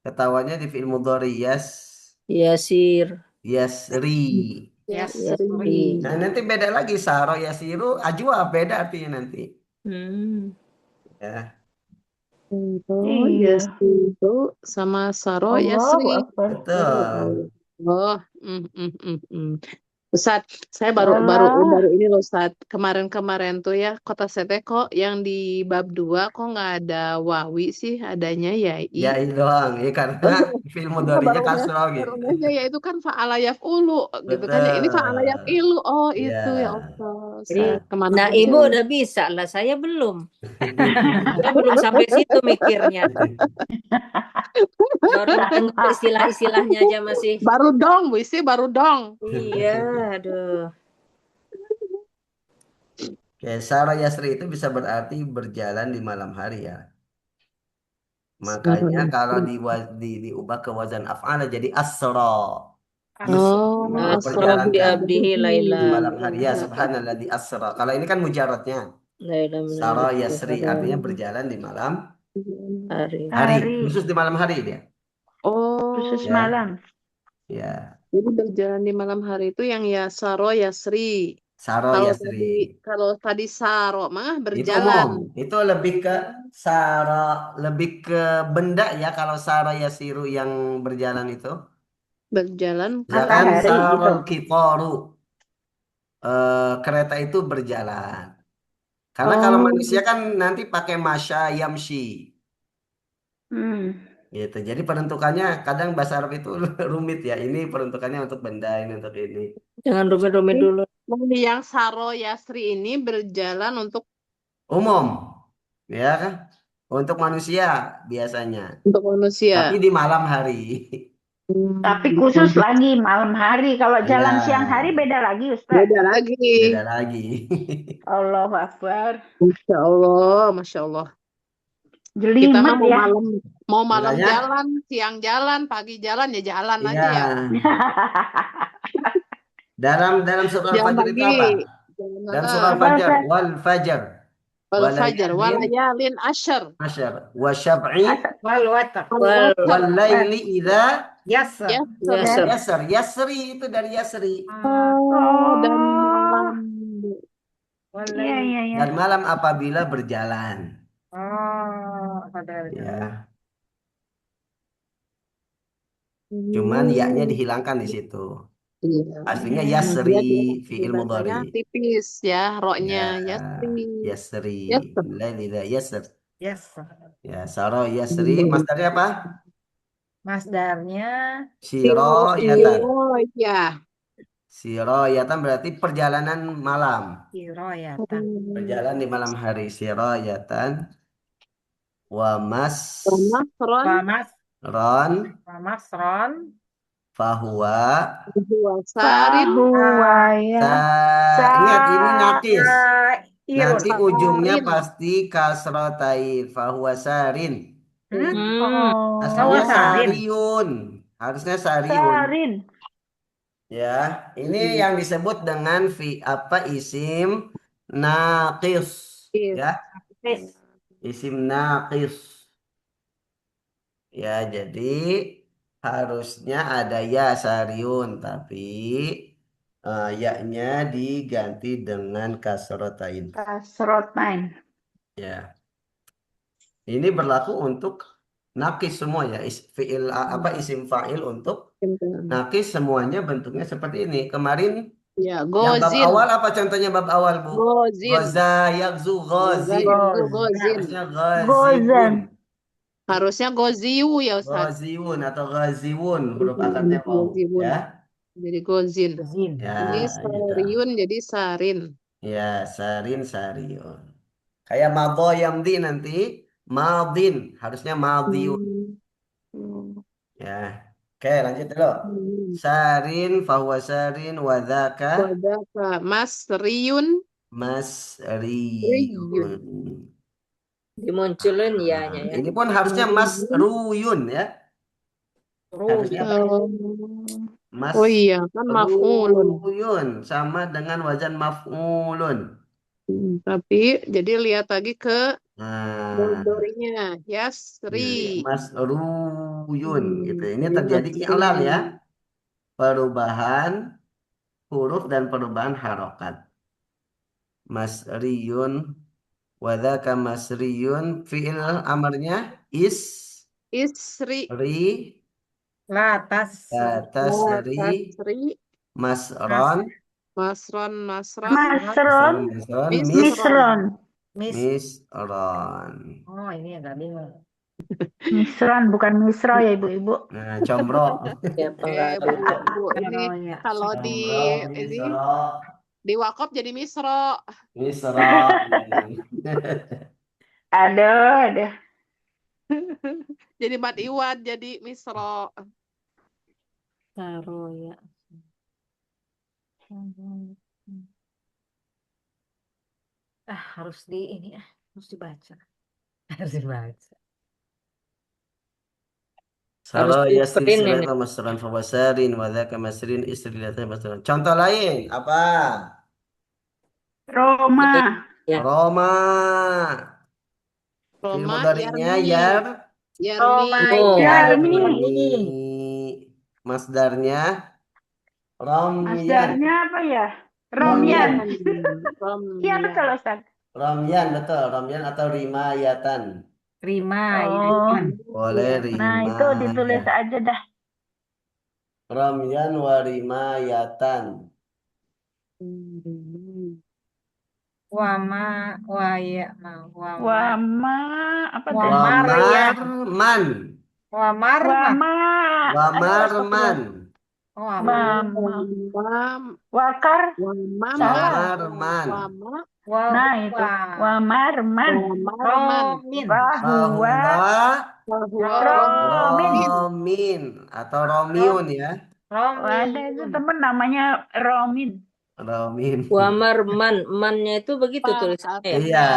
Ketawanya di fi'il mudhari Yasir, yasri. Yes, yasri. Nah, nanti beda lagi saro yasiru ajwa beda artinya nanti. Hmm. Ya, Oh, Iya. yes, itu sama Saro Allahu Yasri. Akbar. betul. Oh, Ustadz, saya baru Walah. ini loh Ustadz. Kemarin-kemarin tuh ya kota Sete kok yang di bab 2 kok nggak ada wawi sih, adanya Ya yai. ini doang. Ya karena fi'il Iya, mudhari'nya kasroh baru gitu. ngeh ya itu kan fa'ala yaf'ulu gitu kan ya. Ini fa'ala Betul. yaf'ilu. Oh, itu ya Ya. Allah. Jadi, Saya kemana nah aja. ibu udah bisa lah, saya belum. Saya belum sampai situ mikirnya. Baru dengar istilah-istilahnya aja masih. Baru dong, Bu Isi, baru dong. Iya, aduh. Oke, saro yasri itu bisa berarti berjalan di malam hari ya. Makanya kalau diubah ke wazan af'ala jadi asra. Oh, asrobi Memperjalankan Abdihi Laila. di malam hari ya abdihi. subhanalladzi asra. Kalau ini kan mujaradnya. Laila Saro minal yasri artinya berjalan di malam hari. hari, Hari. khusus di malam hari dia. Khusus Oh, Ya, malam. ya. jadi berjalan di malam hari itu yang ya Saro Yasri. Saro yasri. Kalau tadi Saro mah Itu berjalan. umum. Itu lebih ke saro, lebih ke benda ya kalau saro yasiru yang berjalan itu. Berjalan Misalkan Matahari gitu. sarol kikoru, kereta itu berjalan. Karena kalau Oh, manusia kan nanti pakai masya yamshi. Hmm. Gitu. Jadi penentukannya kadang bahasa Arab itu rumit ya. Ini peruntukannya untuk benda, ini untuk ini. Jangan rumit-rumit dulu. yang Saro Yasri ini berjalan untuk Umum, ya kan? Untuk manusia biasanya. manusia. Tapi di malam hari. Tapi khusus lagi malam hari. Kalau jalan Ya, siang hari beda lagi, Ustaz. Beda lagi. beda lagi. Allahu Akbar. Masya Allah, Masya Allah. Kita mah Jelimet ya. mau malam Makanya, jalan, siang jalan, pagi jalan ya jalan aja iya. ya. Dalam surah Jalan Al-Fajr itu pagi. apa? Dalam surah Apa, Al-Fajr, Ustaz? wal fajar, Wal fajar, walayalin walayalin asyar. asyar, wa syab'i, Wal watar. wal laili idza Yasser. Yasar. Yasser. yasar. Yasri itu dari yasri. Oh, dan malam. Wal Iya, laili. iya, iya. Dan malam apabila berjalan. Oh, ada. Ya, cuman yaknya dihilangkan di situ. Iya. Aslinya Iya. yasri Dia fi'il bacanya mudhari. tipis ya, roknya Ya, Yasri. yasri. Yasar. Laili idza yasr. Yasser. Ya, saro yasri. Masdarnya apa? Masdarnya Siroyatan. Ya. Siroyatan berarti perjalanan malam. kiroyatan. Berjalan di malam hari. Siroyatan. Wamas Nasron Wamas. ron Wamasron. fahuwa Sarin. Fahuwa ya. ingat ini nakis. Irun. Nanti ujungnya Sarin. pasti kasrotain. Fahuwa sarin. Oh. Aslinya Sarin. sariun. Harusnya sariun. Sarin. Ya, ini yang disebut dengan isim naqis. Ya, isim naqis. Ya, jadi harusnya ada ya Sariun, tapi ya-nya diganti dengan kasrotain. Kasrotain. Ya, ini berlaku untuk nakis semua ya. Fiil apa isim fa'il untuk nakis semuanya bentuknya seperti ini. Kemarin Ya, yang bab gozin, awal apa contohnya bab awal, Bu? gozin, Goza, yakzu, gozin. gozin. Harusnya Gozan. gozibun. Harusnya goziu ya Ustaz. Goziwun atau goziwun huruf akadnya waw. Goziun. Ya, Jadi gozin. Izin. ya Ini gitu. sariun jadi sarin. Ya, sarin, sariun. Kayak mado yamdi nanti, madin. Harusnya madiun. Hmm. Ya, oke lanjut dulu. Hmm. Sarin, fahuwa sarin, wadaka, Wadaka masriun, riyun. masriyun. Dimunculin ya-nya ya. Ini pun harusnya masruyun ya. Harusnya apa? Oh iya, kan maf'ulun. Masruyun sama dengan wazan maf'ulun. Tapi jadi lihat lagi ke Nah, mudhari'nya, yasri. masruyun gitu. Ini terjadi i'lal ya. Perubahan huruf dan perubahan harokat. Masriyun, wadaka masriyun, fi'il amarnya Isri, ri, Latas. tasri, tasri, masron, masron, Masron. masron, Misron. Mis. misron. Oh, ini agak bingung. Misron bukan misro ya ibu-ibu. Nah, combro. Siapa nggak ada? Bu, ini Oh, ya. kalau di Combro, ini misro, di wakaf jadi misro. misro. Aduh. Jadi mat iwad jadi misro. Taruh ya. Harus di ini harus dibaca. Harus dibaca. Harus Saro yasri di-print ini. silata masran fawasarin wadaka masrin istrilata masran. Contoh lain apa? Roma. Ya. Roma. Fi'il Roma, mudhari'nya yarmi, Roma. Oh. Yarmi. yarmi. Masdarnya romyan. Masdarnya apa ya? Romyan. Iya Romyan. betul Ustaz. Romyan betul, romyan atau rimayatan. Rima. Oh. Boleh Nah itu ditulis rimayat. aja dah. Romyan wa rimayatan. Wama. Waya. Wama. Wama apa tuh? Wamarman. Wamarma. Wamarman. Wakar. Wamarman. Nah itu. Wamarman. Romin. Bahwa. Romin atau Romiun ya. Ada itu temen namanya Romin. Romin. Wamarman, mannya itu begitu tulisannya ya. Iya.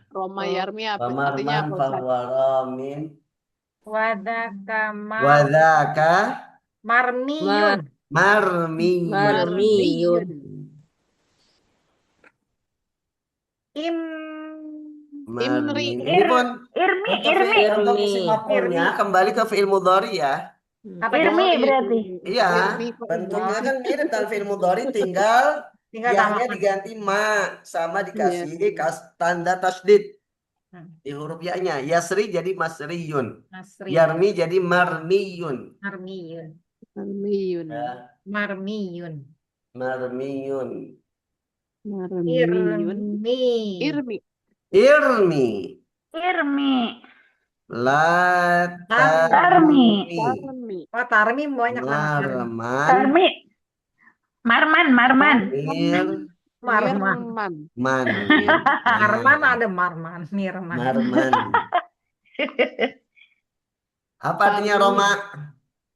Roma yarmi apa artinya Wamarman apa Ustaz? fahuwa romin. Wadaka. Wadaka Marmiyun. marmiyun. Marmiyun. Imri. Ini pun Irmi. untuk isim maf'ulnya kembali ke fi'il mudhari ya. Irmi berarti. Iya, bentuknya kan mirip dengan fi'il mudhari, tinggal ya-nya diganti ma sama dikasih tanda tasdid di huruf ya-nya. Yasri jadi masriyun. Yarmi jadi marmiyun. Marmiyun. Ya, Marmiyun. marmiyun. Irmi. Irmi. Tarmi. Oh, Tarmi banyak banget. Tarmi. Marman. Marman. Marman ada Marman. Mirman. Marman. Apa artinya Roma?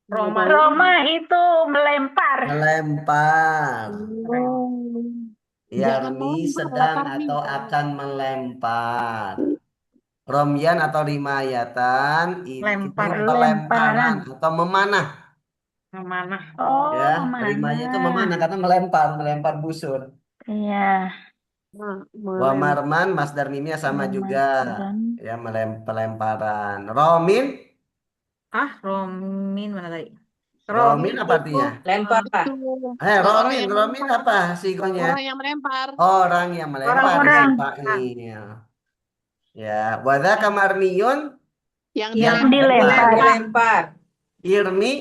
Roma itu melempar. Melempar. Yarmi sedang atau akan melempar. Romyan atau rimayatan itu pelemparan atau memanah. Memanah. Oh, Ya, rimanya itu memanah karena melempar busur. Iya. Wa marman masdar mimnya sama juga. Ya, pelemparan. Romin Romin mana tadi? Romin Romin apa artinya? Lempar lah. Itu Romin, orang yang Romin melempar. apa sigonya? Orang yang melempar. Orang yang melempar Orang-orang. isim fa'il. Ya, wadza marmiyun Yang Yang Yang dilempar. dilempar. Dilempar. irmi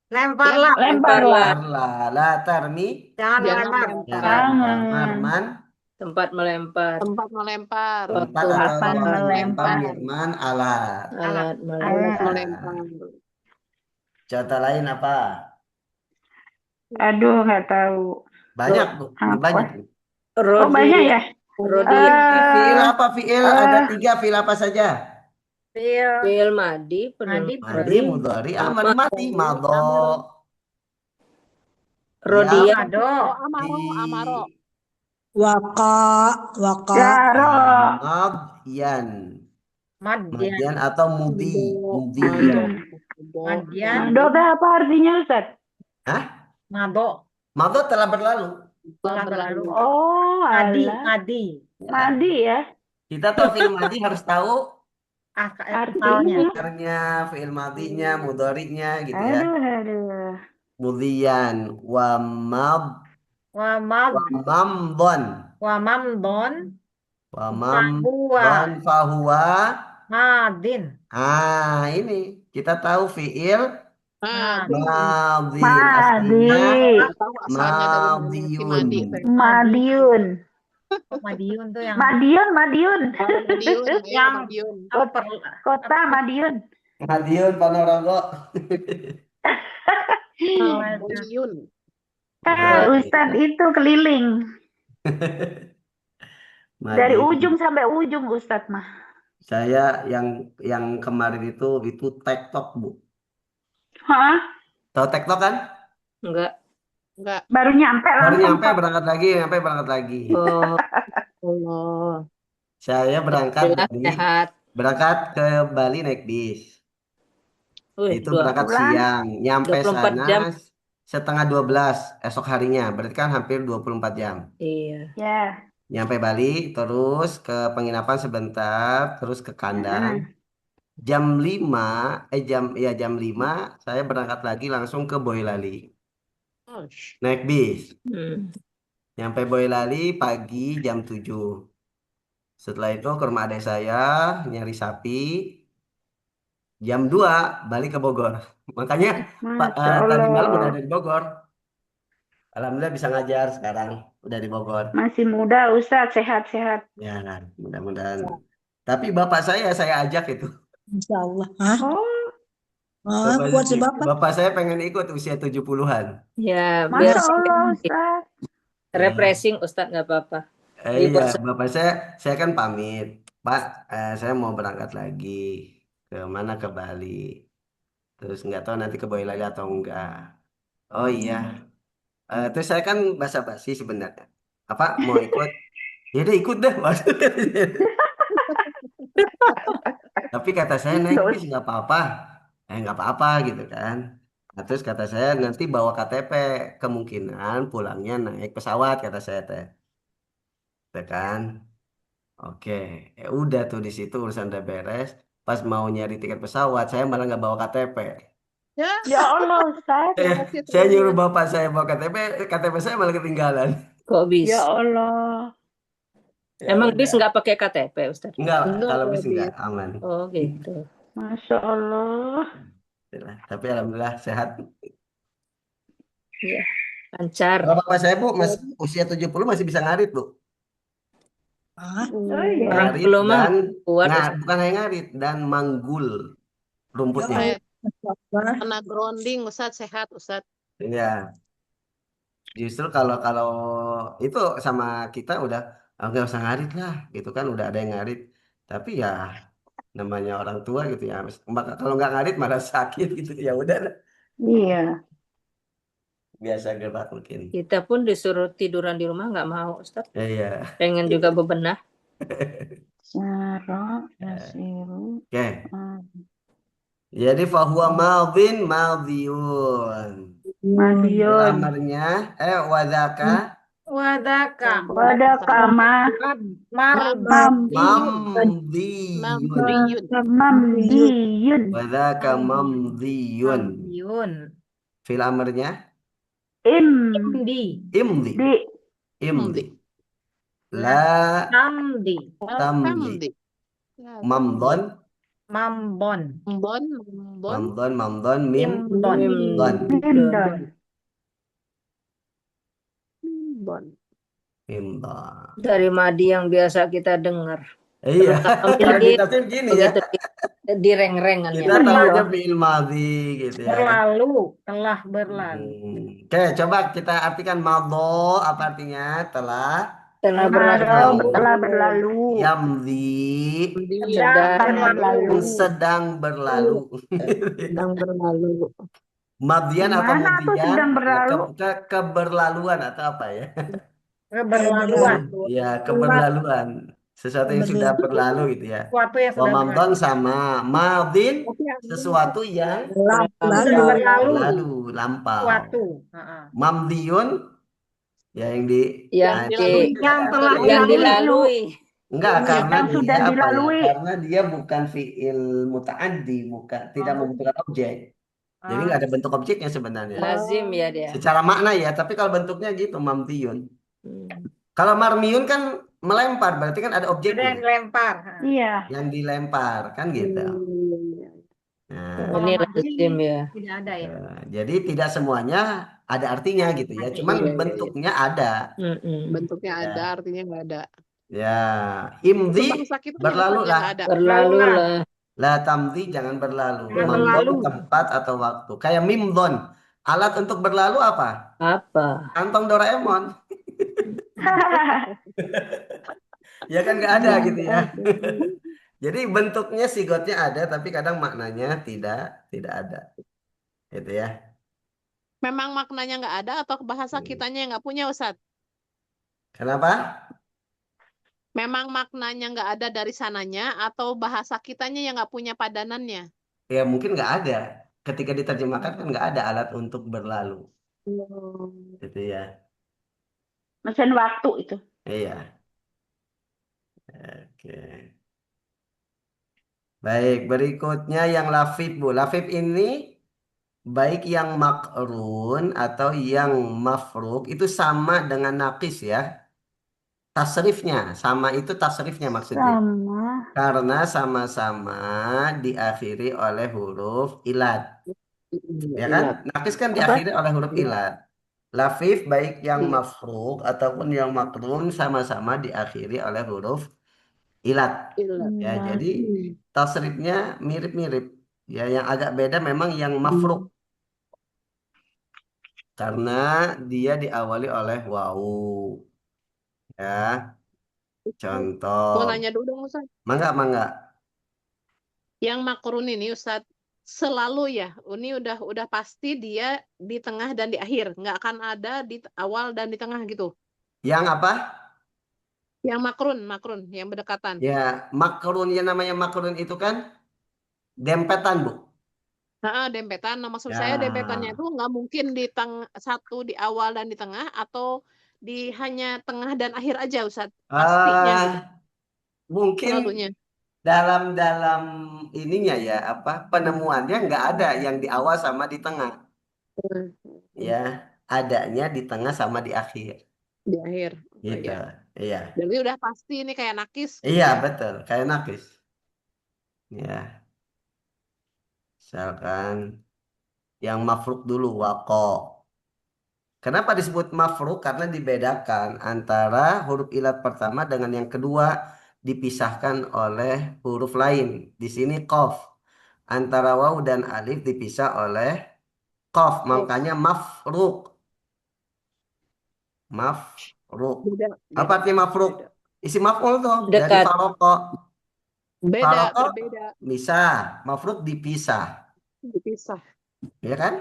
lemparlah. Lemparlah. arla la tarmi Jangan Jangan melempar. melempar. jangan Jangan. marman Tempat melempar. Tempat melempar. tempat Waktu atau Papan waktu melempar melempar. mirman alat. alat melempar. Alat Ah, melempar. Contoh lain apa? aduh, nggak tahu. Banyak Bu, ini Apa? banyak Bu. Oh, banyak ya? Rodi, Fiil Eh, apa fiil? Ada 3 fiil apa saja? Fil. fiil madi, Madi, Madi, mudhari, amar, mati, mado. rodia, Yang Mado. Oh, amaro, amaro. Waka, waka, Jaro. Madian. Madian. Madian atau mudi. Mado. Mudian. Madian. Mado teh apa artinya, Ustaz? Hah? Mado. Mado telah berlalu. Telah berlalu. Oh, Madi. alah. Madi. Madi ya. Kita tahu fiil madi harus tahu Artinya. akarnya, fiil madinya, mudhari'nya gitu ya. Aduh. Mudian wa Wa mad. mamdon. Wa mamdon. Wa Fahuwa. mamdon fahuwa. Madin. Ini kita tahu fiil Ah, madin. Madi. Asalnya tahu asalnya dari mana si Madiun. Madi. Madiun. Madiun tuh yang Madiun, Madiun. Madiun, ayo Yang- Madiun. Kota Madiun. Madiun Ponorogo. Madiun. Ustadz itu keliling. Dari Madiun. ujung sampai ujung Ustadz mah. Saya yang kemarin itu TikTok Bu. Hah? Tahu TikTok kan? enggak. Enggak. Baru nyampe Baru langsung. nyampe berangkat lagi. Oh, Allah. Saya berangkat jelas dari sehat. berangkat ke Bali naik bis. Wih, Itu berangkat Pulang. siang, nyampe 24 sana jam. setengah 12 esok harinya. Berarti kan hampir 24 jam. Iya. Ya. Nyampe Bali, terus ke penginapan sebentar, terus ke kandang. Jam 5, jam 5 saya berangkat lagi langsung ke Boyolali. Oh, Naik bis. Hmm. Nyampe Boyolali pagi jam 7. Setelah itu ke rumah adik saya, nyari sapi. Jam 2 balik ke Bogor. Makanya Masya tadi malam udah Allah. ada di Bogor. Alhamdulillah bisa ngajar sekarang. Udah di Bogor. Masih muda Ustadz, sehat-sehat. Ya, mudah-mudahan. Tapi bapak saya ajak itu. Insya Allah. Hah? Oh, Kuat si Bapak. Bapak saya pengen ikut usia 70-an. Ya, biar Masya Allah Ustadz. refreshing Ustadz nggak apa-apa. Iya, bapak saya kan pamit. Pak, saya mau berangkat lagi. Ke mana? Ke Bali. Terus nggak tahu nanti ke Boyolali atau enggak. Oh iya. Terus saya kan basa-basi sebenarnya. Apa mau ikut? Ya udah ikut deh. Waduh. Tapi kata saya naik bis nggak apa-apa. Nggak apa-apa gitu kan. Nah, terus kata saya nanti bawa KTP. Kemungkinan pulangnya naik pesawat kata saya teh. Tuh kan. Oke. Udah tuh di situ urusan udah beres. Pas mau nyari tiket pesawat saya malah nggak bawa KTP. ya. Ya Allah Ustadz. Saya nyuruh bapak saya bawa KTP saya malah ketinggalan. Kok Ya bisa? Allah. Ya Emang udah. bis nggak pakai KTP Ustadz? Enggak, Enggak, kalau bis bis. enggak aman. Oh gitu. Masya Allah. Tapi alhamdulillah sehat. Lancar. Kalau bapak saya Bu, usia 70 masih bisa ngarit Bu. Hah? Oh iya. Orang Ngarit belum mah dan kuat. bukan hanya ngarit dan manggul rumputnya. Kayak Masya Allah. kena grounding, Ustadz sehat, Ustadz. Ya, justru kalau itu sama kita udah nggak usah ngarit lah, gitu kan udah ada yang ngarit. Tapi ya namanya orang tua gitu ya. Kalau nggak ngarit malah sakit gitu ya udah lah. Iya. Biasa gerak mungkin. Kita pun disuruh tiduran di rumah nggak mau Ustadz. Iya. Pengen juga bebenah. Syara, yasiru. Oke. Jadi fahuwa madin madiyun. Madiun. Amarnya wadaka Wadaka. Wadakama. Mardiyun. Mamdiyun. Mamdiyun. Wadaka mamdiyun. Mardiyun. Fil amarnya Imdi. imdi. Di. Imdi. La La tamdi. tamdi. Mamdon. Mambon. Mamdon. Mim. Imbon. Don. Mimdon. Mimdon. Dari Madi yang biasa kita dengar. Iya. Terutama Kalau Madi kita tuh gini ya. begitu di reng-rengannya. Kita tahunya fi'il madhi gitu ya. Berlalu. Telah berlalu. Oke, coba kita artikan madho apa artinya? Telah Telah Telah berlalu. yamdi Sedang berlalu. sedang berlalu. Sedang berlalu. Madian atau Gimana tuh mudian? sedang Ya, berlalu? keberlaluan atau apa ya? Keberlaluan. Ya, keberlaluan. Sesuatu yang sudah berlalu gitu ya. Sesuatu yang Wa sudah berlalu. mamdon sama madin sesuatu yang Sudah berlalu. lalu, lampau. Sesuatu. Heeh. Mamdiun ya yang di yang telah yang dilalui. dilalui. enggak karena yang sudah dia apa ya? dilalui. Karena dia bukan fiil mutaaddi, bukan tidak membutuhkan objek. Jadi nggak ada bentuk objeknya sebenarnya. Lazim ya dia. Secara makna ya, tapi kalau bentuknya gitu mamdiun. Kalau marmiun kan melempar, berarti kan ada Ada yang objeknya dilempar. Iya. yang dilempar kan gitu. Nah, Kalau Ini Madi lazim ya. tidak ada ya. jadi tidak semuanya ada artinya gitu ya, cuman bentuknya ada. Bentuknya ada, artinya nggak ada. Ya, imdi Sebangsa kita berlalu bentuknya lah. nggak ada. Berlalu lah. La tamdi jangan berlalu. Jangan Mamdon berlalu. tempat atau waktu. Kayak mimdon. Alat untuk berlalu apa? Apa? Kantong Doraemon. Ya kan nggak ada gitu ya. Jadi bentuknya sigotnya ada, tapi kadang maknanya tidak ada. Gitu ya. Memang maknanya nggak ada atau bahasa kitanya yang nggak punya, Ustadz? Kenapa? Memang maknanya nggak ada dari sananya atau bahasa kitanya yang nggak punya padanannya? Ya mungkin nggak ada. Ketika diterjemahkan kan nggak ada alat untuk berlalu. Gitu ya. Mesin waktu itu. Iya. Oke. Baik, berikutnya yang lafif, Bu. Lafif ini baik yang makrun atau yang mafruk itu sama dengan nakis ya. Tasrifnya, sama itu tasrifnya maksudnya. Sama. Karena sama-sama diakhiri oleh huruf ilat. Ya kan? Nakis kan diakhiri oleh huruf ilat. Lafif baik yang mafruk ataupun yang makrun sama-sama diakhiri oleh huruf ilat. Ya, jadi tasrifnya mirip-mirip. Ya, yang agak beda memang yang mafruk. Karena dia diawali oleh wawu. Ya. Mau Contoh. nanya dulu dong, Ustadz. Mangga. Yang makrun ini, Ustadz, selalu ya, ini udah pasti dia di tengah dan di akhir, nggak akan ada di awal dan di tengah gitu. Yang apa? Yang makrun, yang berdekatan. Ya, makrun yang namanya makrun itu kan dempetan, Bu. Nah, dempetan. Nah, maksud Ya. saya dempetannya itu nggak mungkin satu di awal dan di tengah atau di hanya tengah dan akhir aja, Ustadz. Pastinya gitu. Mungkin Selalunya. dalam ininya ya, apa penemuannya nggak ada yang di awal sama di tengah. Ya, adanya di tengah sama di akhir. Di akhir. Gitu. Ya. Iya. Jadi udah pasti ini kayak nakis. Gitu Iya, ya. betul. Kayak nakis. Ya. Misalkan yang mafruk dulu, wako. Kenapa disebut mafruk? Karena dibedakan antara huruf ilat pertama dengan yang kedua dipisahkan oleh huruf lain. Di sini qaf. Antara waw dan alif dipisah oleh qaf. Makanya mafruk. Mafruk. Beda. Apa arti mafruk? Isi maf'ul tuh dari Dekat. faroko. Beda, Faroko berbeda. bisa, mafruk dipisah. Dipisah. Ya kan?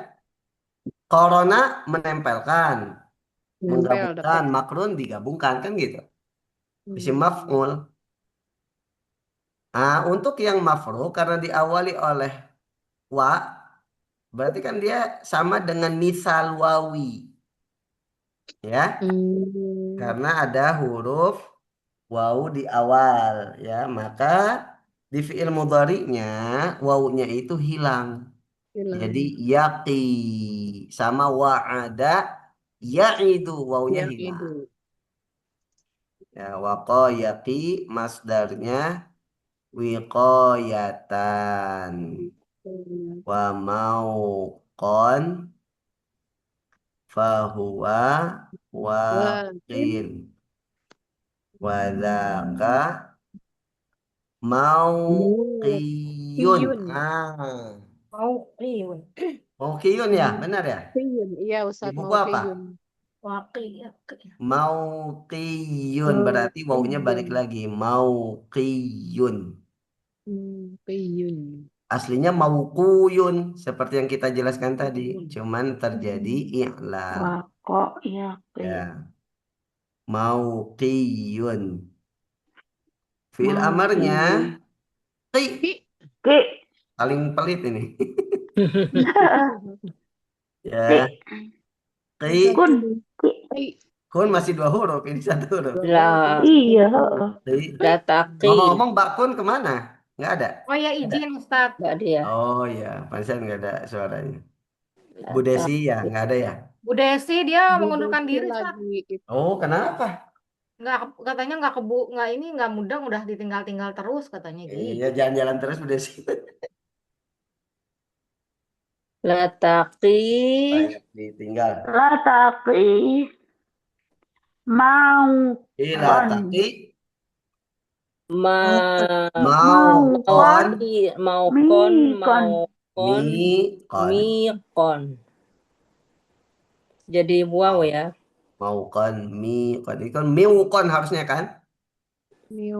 Corona menempelkan, Nempel, menggabungkan, dekat. makrun digabungkan kan gitu. Isim maf'ul. Nah, untuk yang mafruk karena diawali oleh wa, berarti kan dia sama dengan misal wawi. Ya, Hmm. karena ada huruf wawu di awal ya, maka di fiil mudhari'nya wawunya itu hilang. Jadi Hilang. yaqi sama wa'ada ya'idu wawunya Yang hilang. itu. Ya, waqa yaqi masdarnya wiqayatan wa mauqon fahuwa Wakin. waqin wa dzaka mauqiyun. Mukiyun. Mau kriun. Mauqiyun ya, benar ya? Mukiyun. Iya Di Ustadz, buku apa? mukiyun. Waki. Mauqiyun berarti wawunya balik Mukiyun. lagi. Mauqiyun. Mukiyun. Aslinya mauquyun seperti yang kita jelaskan tadi. Cuman terjadi i'lal. Wako yaqi. Ya. Mauqiyun. Fi'il amarnya qi. Ki. Ki. Paling pelit ini. Ki. Ya. Qi. Kun. Ki. Ki. Kun masih 2 huruf. Ini 1 huruf. La Iya. heeh. Qi. lataqi. Ngomong-ngomong Mbak Kun kemana? Nggak ada? Oh ya izin Ustadz. Enggak dia. Oh ya, pantesan nggak ada suaranya. Bu Desi ya, nggak ada ya? Bu Desi dia Bu mengundurkan Desi diri Ustadz. lagi itu. Oh, kenapa? Nggak, katanya nggak mudeng udah ditinggal-tinggal terus katanya gitu. Iya, jalan-jalan terus Bu Desi. Lataqi Banyak ditinggal. Lataqi. Mau. Ila taki ma Maukon. maukon Mikon. maukon miqon. miqon. Jadi waw ya. Maukon miqon. Ini kan miukon harusnya kan?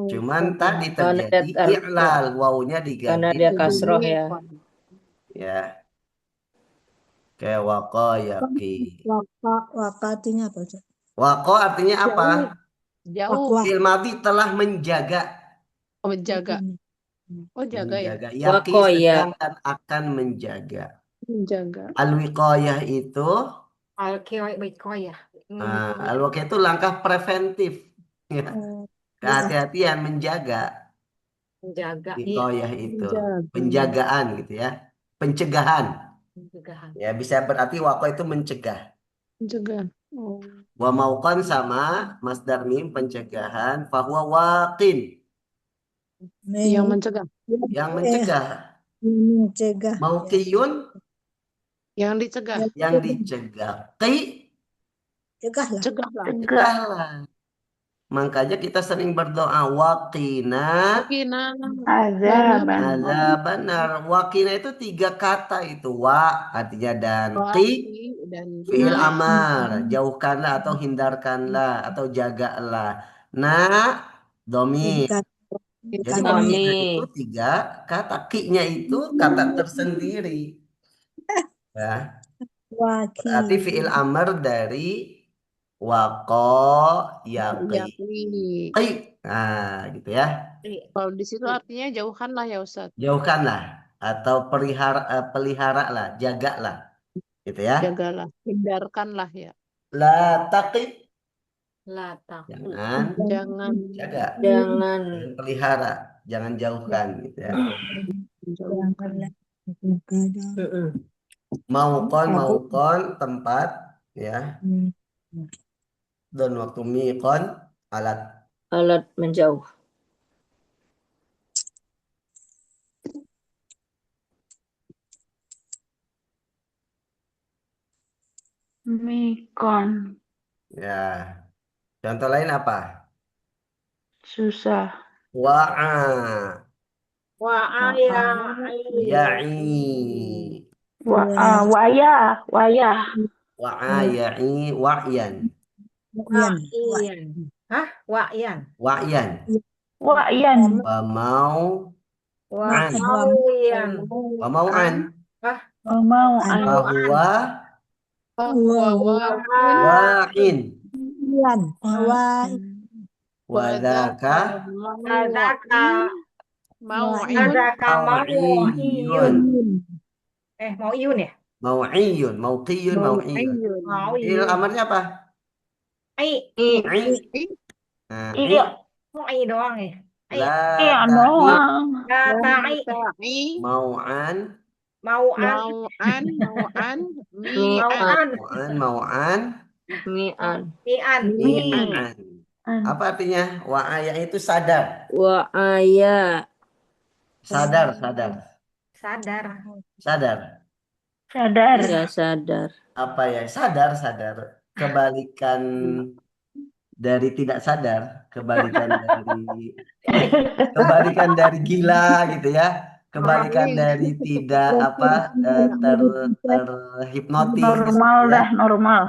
Cuman tadi Karena terjadi dia- i'lal, wawunya Karena diganti dia kasroh ya. ya. Kayak waqo yaqi. Waka artinya apa, Ustaz? Waqo artinya apa? Jauh. Waqwa. Fi'il madhi telah menjaga. Oh, menjaga. Oh, jaga ya. Menjaga. Yaqi Waqo ya. sedang dan akan menjaga. Menjaga. Al-wiqayah itu ya. al-wiqayah itu langkah preventif. Ya. Oh, Kehati-hatian menjaga. Menjaga. Iya. Wiqayah itu Menjaga. penjagaan gitu ya. Pencegahan. Pencegahan. Ya bisa berarti waqo itu mencegah. Menjaga. Oh. Wa mauqan sama masdar mim pencegahan, fahuwa waqin Yang mencegah. yang mencegah. mencegah. Mauqiyun Yang dicegah. yang dicegah. Qi Cegahlah. Cegahlah. cegahlah. Makanya kita sering berdoa waqina Kina. Azaban. azabannar. Waqina itu 3 kata itu. Wa artinya dan, qi Dan fi'il amar, jauhkanlah atau hindarkanlah atau jagalah. Na domir. Jadi Kami. waqina itu 3 kata. Qi-nya itu kata tersendiri. Ya. Waki. Berarti fi'il amar dari waqo yaqi. Qi. Nah, gitu ya. Kalau di situ artinya jauhkanlah ya Ustadz. Jauhkanlah atau pelihara lah, jagalah. Gitu ya. Jagalah. Hindarkanlah ya. La taqi. Lataqi. Jangan Jangan. jaga. Jangan Jangan pelihara, jangan jauhkan gitu ya. Janganlah. Mm-mm. Maukon tempat ya. Hmm. Dan waktu miqon alat. alat menjauh. Mikon. Ya. Contoh lain apa? Susah. Wa'a, Wa'aya. ya'i, Waya. Waya. wa'a, ya'i, wa'yan, Wayan. Wa'iyan. Hah? Wa'yan. wa'yan, Wayan. wa mau, an, Wa'yan. wa mau'an, Mau. fahuwa, Bahwa wa'in, Wayan. Wayan. wa dzaka, Adaka. mau Adaka mau'iyun, mau iun ya? mau'iyun, mauqiyun, mau'iyun. Mau Fi'il iun. amarnya apa? I. I. Nah, I. Iya, Kok I doang ya? I. La iya ta'i. doang. Ta'i. Ta'i, Mau'an. Mauan. mau'an, mau'an, mi'an, Mi'an. Mauan. Mau'an. Mi'an. Mian. mi'an, Mi'an. Apa artinya? Wa'aya itu sadar. Wa aya. Sadar, sadar. Sadar. Sadar. Sadar. Ya sadar. Apa ya? Sadar, sadar. Kebalikan dari tidak sadar, kebalikan dari gila gitu ya. Kebalikan dari tidak terhipnotis Normal gitu ya. dah, normal.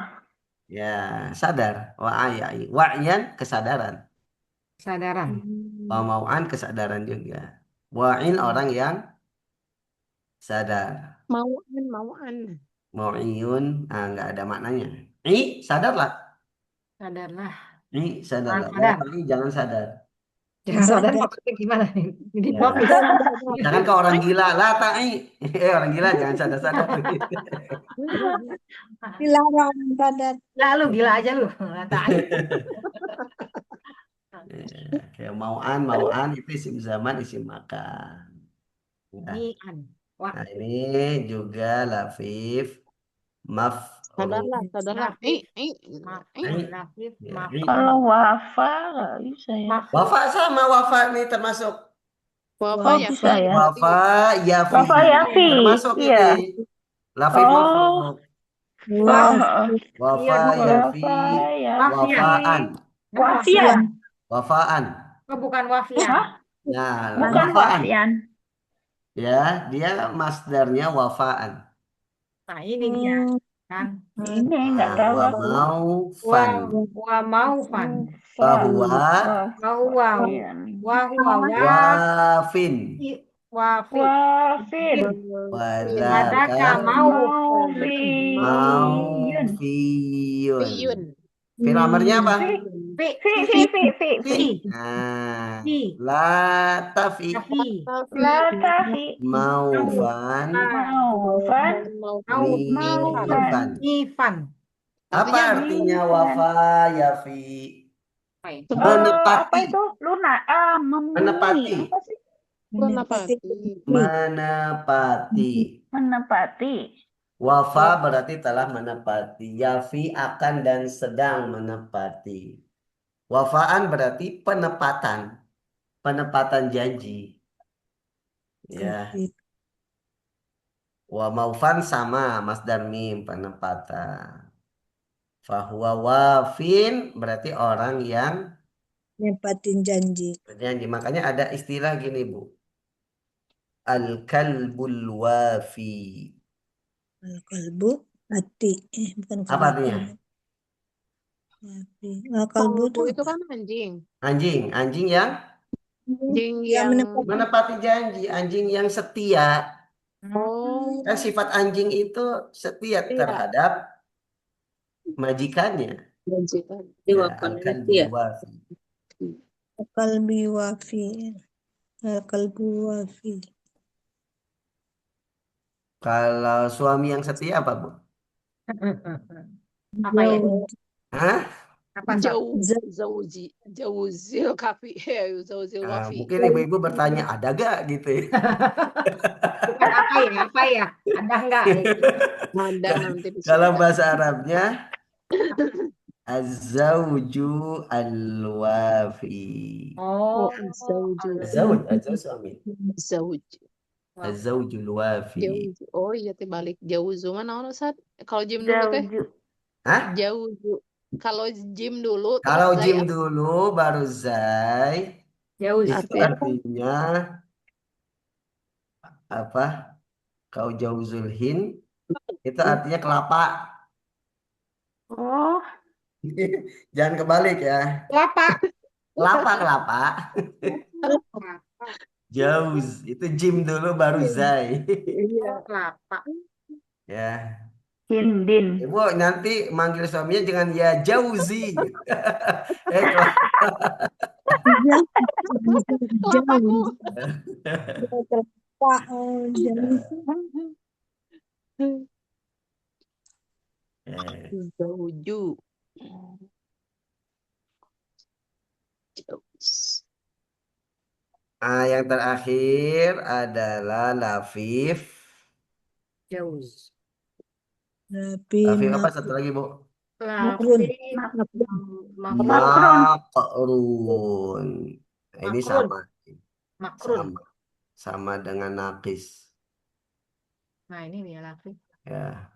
Ya, sadar. Wa'ayai. Wa'yan kesadaran. Sadaran. Mau'an kesadaran juga. Wa'in orang yang sadar. mau'an, mau'an. Mau'iyun nggak ada maknanya. Sadarlah. Sadarlah. Sadarlah. Sadar. Tapi jangan sadar. Jangan sadar Sadar. maksudnya gimana nih? Jadi Ya. hipnotis. Jangan ke orang gila, lah ta'i. Orang gila jangan sadar-sadar. Dilarang orang sadar. Lalu gila aja lu. Ta'i. Kayak mau'an itu isim zaman, isim makan. Nah, Mian. Wah. nah, ini juga lafif maf'ul. Sadarlah. Lafif. Ya, Maaf. Kalau wafa nggak bisa ya. Wafa sama wafa nih termasuk. Wafa Oh, ya, bisa fi. ya. Wafa yafi. Wafa yafi, Termasuk iya. ini. Lafif Oh. maf'ul. Wah, Wafa Iya, yafi. Wafa ya. Wafaan. Wafian. Wafaan. Oh, bukan wafian. Hah? Nah, Bukan wafaan. wafian. Ya, dia masdarnya wafaan. Nah, ini dia. Kan? Ini nggak tahu Wa aku. maufan. Wa maufan. Bahwa Bahwa. Wafian. Wahwa. wafin. Wafi. Wafin. Adaka Wadaka Maufin. maufiyun. Fiyun. Fil amarnya apa? Fi. Fi. Nah, Fi. la tafi Fi. Latafi. maufan Maufan. mifan. Ifan. Apa artinya wafa yafi? Apa Menepati. itu? Luna. Memenuhi. Menepati. Apa sih? Menepati. Menepati. Menepati. Wafa berarti telah menepati. Yafi akan dan sedang menepati. Wafaan berarti penepatan. Penepatan janji. Ya. Wa maufan sama masdar mim penepatan. Fahuwa wafin berarti orang yang nepatin janji. berjanji. Makanya ada istilah gini, Bu. Al-kalbul wafi. Al-qalbu hati. Bukan Apa artinya? Kalbu Kalbu itu kan anjing. Anjing yang Anjing yang yang menepati janji, anjing yang setia. oh, Kan sifat anjing itu setia terhadap majikannya. majikan. Ya, al-kalbul wafi. kalbi wafi. Kalbu wafi. Kalau suami yang setia apa, Bu? Apa ya? Hah? Apa Sat? Zauzil kafi, zauzil wafi. Mungkin ibu-ibu bertanya, ada gak gitu ya? Bukan apa ya? Apa ya? Ada enggak? Ada nanti di Kalau surga. bahasa Arabnya, az-zawju al-wafi. Oh, Zauju. Az-zawj suami. Zauj. Az-zawju al-wafi. Jauzu. Oh iya terbalik. Jauzu mana ono saat? Kalau jim dulu teh. Jauju. Hah? Jauzu. Kalau jim dulu terus Kalau zai jim apa? dulu baru zai, jauh. itu Artinya apa? artinya apa? Kau jauzul hin, itu artinya kelapa. Oh, Jangan kebalik ya. Kelapa. Kelapa. Jauz, itu jim dulu baru zai. Iya. Kelapa. Ya. Hindin. Ibu nanti manggil suaminya jangan ya jauzi. Kelapaku. Zauju. Yang terakhir adalah lafif. Jauh. Rapi Lafif apa satu lagi, Bu? makrun. Lafif. Makrun. Makrun. Nah, ini Makrun. sama. Makrun. Sama dengan nakis. Nah, ini ya lafif. Ya.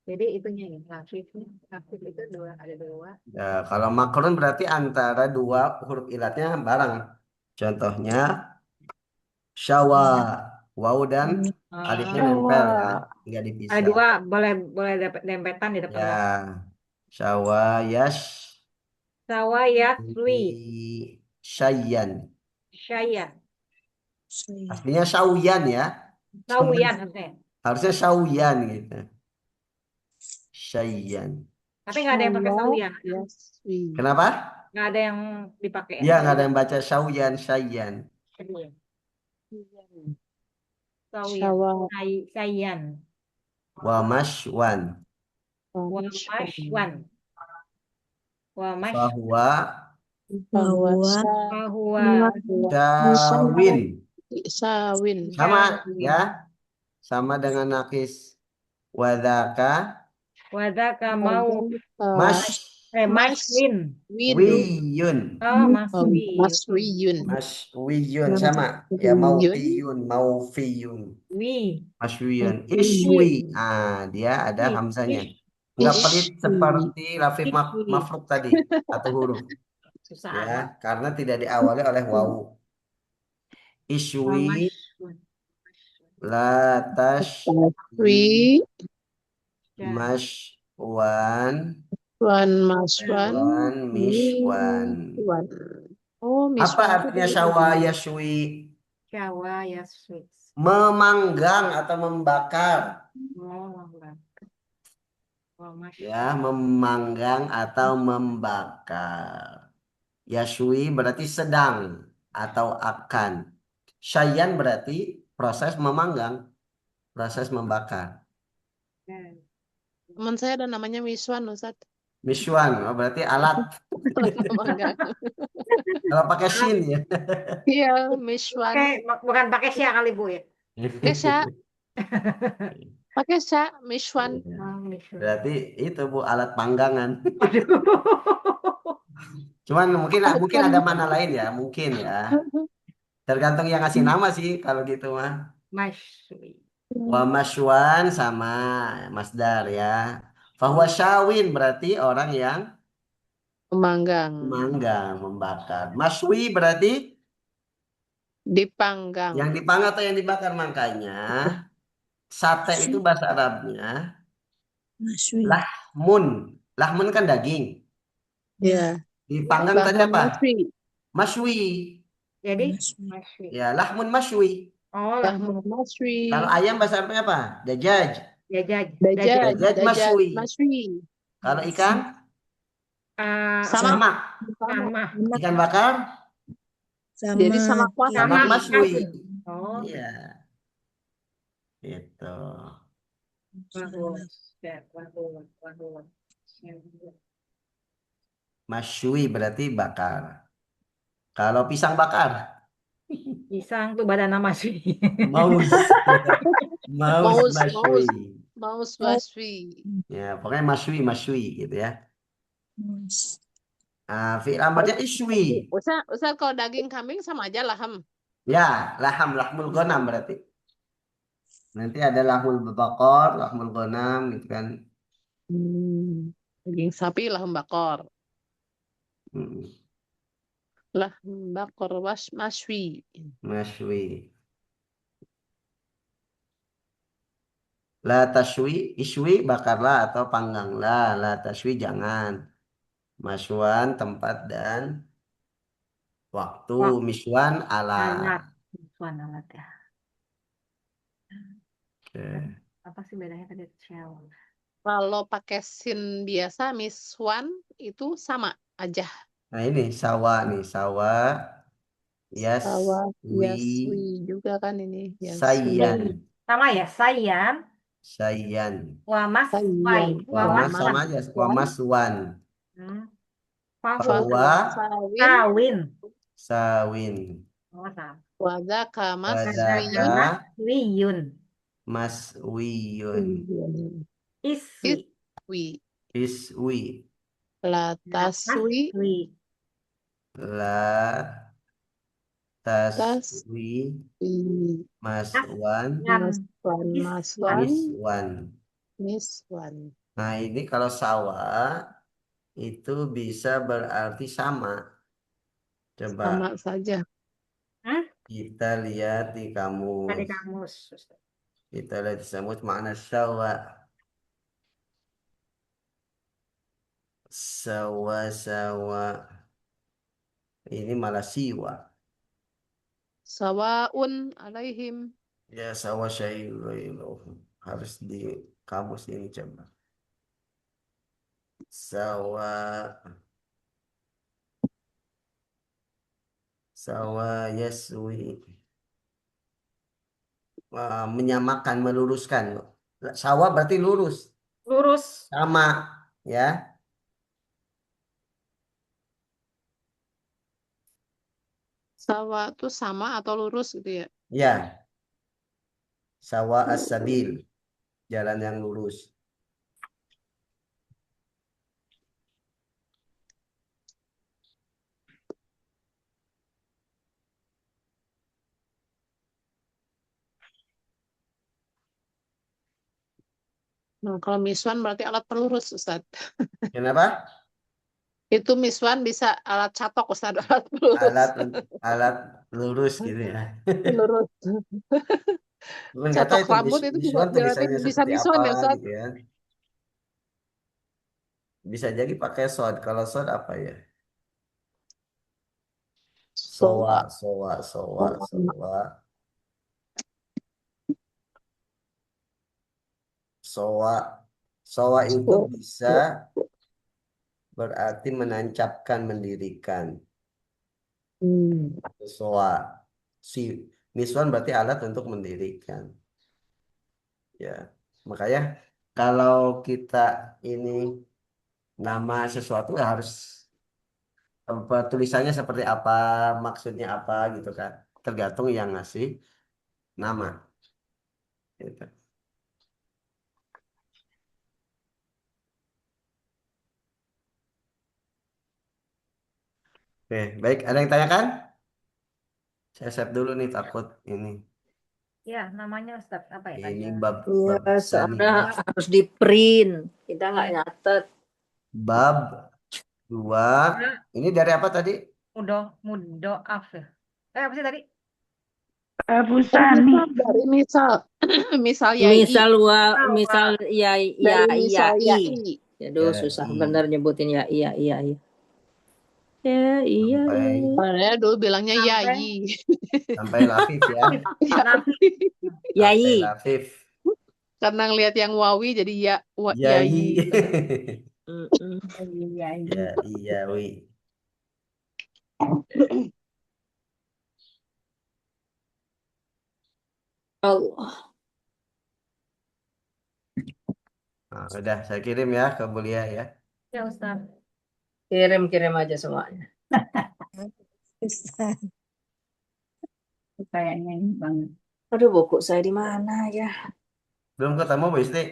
Jadi itunya ya, lafif. Lafif itu ada dua. Ya, kalau makrun berarti antara dua huruf ilatnya bareng. Contohnya syawa. Waw dan alifnya nempel ya, nggak Ada dipisah. dua, boleh dempetan di depan. Ya, syawa yash Sawa yaswi. syayyan. Syaya. Aslinya syauyan ya. Sawiyan harusnya. Harusnya syauyan gitu. Syayyan. Tapi nggak ada yang pakai sawiyan. Yaswi. Kenapa? Nggak ada yang dipakai. Iya, nggak ada yang baca syauyan, syayyan. Sawiyan. Sayan. Wa mashwan. Wamashwan. Wamash. Fahuwa Bahwa Bahwa syawin. Sawin. Sama ya. Sama dengan nakis. Wadaka wadaka mau maswin. wiyun. Oh, maswi. Maswiyun. Maswiyun sama. Ya maufiyun, maufiyun. Wi. Maswiyun. Ishwi. Dia ada hamzanya. Nggak pelit seperti lafif mafruk tadi. Satu huruf. Susah. Ya, karena tidak diawali oleh wawu. Ishwi la Wi. mashwan Maswan. wan mishwan. Oh, Apa miswan itu artinya dari syawa ini. yashwi? Jawa ya sweet. Memanggang atau membakar. Oh, mash. Ya, memanggang atau membakar. Yashwi berarti sedang atau akan. Syayyan berarti proses memanggang, proses membakar. Teman saya ada namanya Miswan, Ustaz. Mishwan berarti alat. Bangga. Kalau pakai shin ya. Iya, Miswan. Bukan pakai sya kali Bu ya. Kesha. Pakai sya, Miswan. Berarti itu Bu alat panggangan. Aduh. Cuman mungkin ada mana lain ya, mungkin ya. Tergantung yang ngasih nama sih kalau gitu mah. Maswi. Wa mashwan sama masdar ya. Fahuwa syawin berarti orang yang Memanggang. memanggang, membakar. Mashwi berarti Dipanggang. yang dipanggang atau yang dibakar. Makanya sate itu bahasa Arabnya maswi. lahmun. Lahmun kan daging. Ya. Dipanggang tadi Bahkan apa? Maswi. Mashwi. Jadi Maswi. maswi. Ya, lahmun mashwi. Oh, lah. Bahkan Maswi. Kalau ayam bahasa Arabnya apa? Dajaj. Jajaj. Dajjal. Dajjal Maswi. Maswi. Kalau ikan Sama. sama. Sama. Ikan bakar Sama Jadi sama kuasa. sama Sama. mashwi. Oh, Iya. Itu. bagus. Ya, bagus. Mashwi berarti bakar. Kalau pisang bakar, Pisang tuh badan maswi. maus. Maus Maus, mashwi. Maus Maswi. Ya, pokoknya mashwi gitu ya. Mas. Fi'il amarnya iswi. Ustaz kalau daging kambing sama aja laham. Ya, lahmul ghanam berarti. Nanti ada lahmul bakar, lahmul ghanam gitu kan. Daging sapi laham bakar. Hmm, Laham bakar maswi. Mashwi. La tashwi, iswi bakarlah atau pangganglah. La tashwi jangan. Mashwan tempat dan waktu. Miswan alat. Alat. Miswan alat ya. Oke. Apa sih bedanya tadi shell? Kalau pakai sin biasa miswan itu sama aja. Nah ini sawa nih. Sawa. Yaswi juga kan ini. Sayyan. Sama ya, sayan. Sayyan. Wamas Sayyan. wai. Wamas Wamas sama aja. Wamaswan. Fahu. Fahuwa sawin, Kawin. sawin. Oh, salah. wadaka Wadaka maswiyun, Wiyun. maswiyun. Iswi. iswi, Iswi. lataswi, Wi. La taswi taswi, maswan maswan, Iswan. maswan, miswan. miswan. Nah, ini kalau sawa itu bisa berarti sama. Coba Sama saja. Hah? kita lihat di Tadi kamus. kamus. Kita lihat di kamus makna sawa. Sawa-sawa. Ini malah siwa. Sawaun alaihim. Ya sawa syai'un. Harus di kamus ini coba. Sawa. Sawa yaswi. Menyamakan, meluruskan. Sawa berarti lurus. Lurus. Sama. Ya. Sawa itu sama atau lurus gitu ya. Ya. Sawa as-sabil. Jalan yang lurus. Nah, kalau miswan berarti alat pelurus, Ustaz. Kenapa? Itu miswan bisa alat catok, Ustaz, alat pelurus. Alat lurus gitu ya. Pelurus. Cuman nggak tahu Catok itu rambut itu miswan berarti tulisannya bisa seperti miswan apa ya, Ustaz. gitu ya. Bisa jadi pakai sod. Kalau sod apa ya? Sowa, sowa, sowa, sowa. Sowa. Sowa itu bisa berarti menancapkan, mendirikan. Sowa. Si miswan berarti alat untuk mendirikan. Ya, makanya kalau kita ini nama sesuatu ya harus tulisannya seperti apa, maksudnya apa gitu kan. Tergantung yang ngasih nama. Gitu. Oke, baik. Ada yang tanyakan? Saya save dulu nih takut ini. Ya, namanya Ustaz apa ya tadi? Ini bab Iya, bab soalnya saniyah. harus di print. Kita nggak nyatet. Bab 2. Ini dari apa tadi? Mudoaf ya. Apa sih tadi? Abu Sani. Dari misal, misal yai. Misal misal ya Dari misal iya. yai. Aduh, Ya, susah i. bener nyebutin ya iya. Ya iya. Sampai Padahal dulu bilangnya Sampai- yai. sampai lafif ya. Yai. Sampai lafif. Karena ngelihat yang wawi jadi Yai. yai. Mm-mm. Iya, Ya, iya, wi. Allah. Nah, udah saya kirim ya ke Bulia ya. Ya Ustaz. Kirim aja semuanya. Ustaz. kayaknya ini banget. Aduh, buku saya di mana ya? Belum ketemu Bu Isti?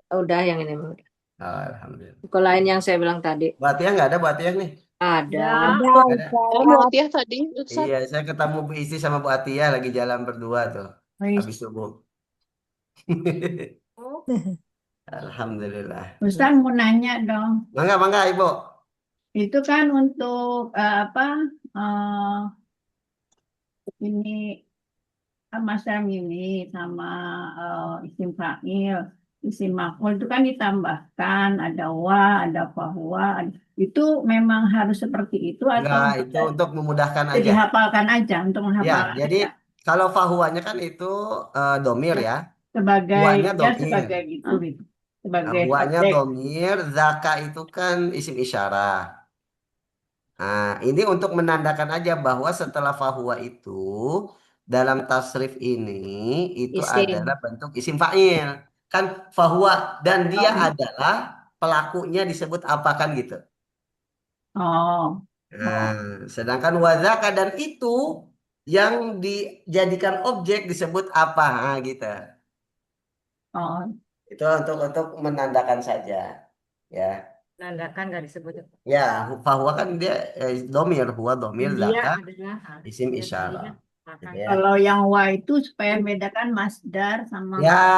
Udah yang ini. Oh, alhamdulillah. Buku lain yang saya bilang tadi. Bu Atiyah nggak ada Bu Atiyah nih? Ada. Ada. Oh, buat ya tadi, Ustaz. Iya, saya ketemu Bu Isti sama Bu Atiyah lagi jalan berdua tuh. Habis subuh. Oh, Alhamdulillah. Ustaz mau nanya dong. Mangga Ibu. Itu kan untuk ini Mas ini sama isim fa'il, isim maf'ul itu kan ditambahkan ada wa, ada fahuwa. Itu memang harus seperti itu atau Enggak, itu untuk memudahkan aja. dihafalkan aja untuk Ya, menghafalkan jadi aja. kalau fahuanya kan itu domir ya. Sebagai Huwanya ya domir. sebagai gitu gitu. Sebagai Huwanya subjek. domir, zaka itu kan isim isyarah. Nah, ini untuk menandakan aja bahwa setelah fahuwa itu dalam tasrif ini itu Isim. adalah bentuk isim fa'il. Kan fahuwa dan dia adalah pelakunya disebut apa kan gitu. Oh, Nah, sedangkan wazaka dan itu yang dijadikan objek disebut apa gitu. oh, Itu untuk menandakan saja. Ya. Nandakan nggak disebut. Ya, fahuwa kan dia domir, huwa domir, Dia zaka adalah isim dia isyarah. akan Gitu ya. kalau yang wa itu supaya membedakan masdar sama Ya,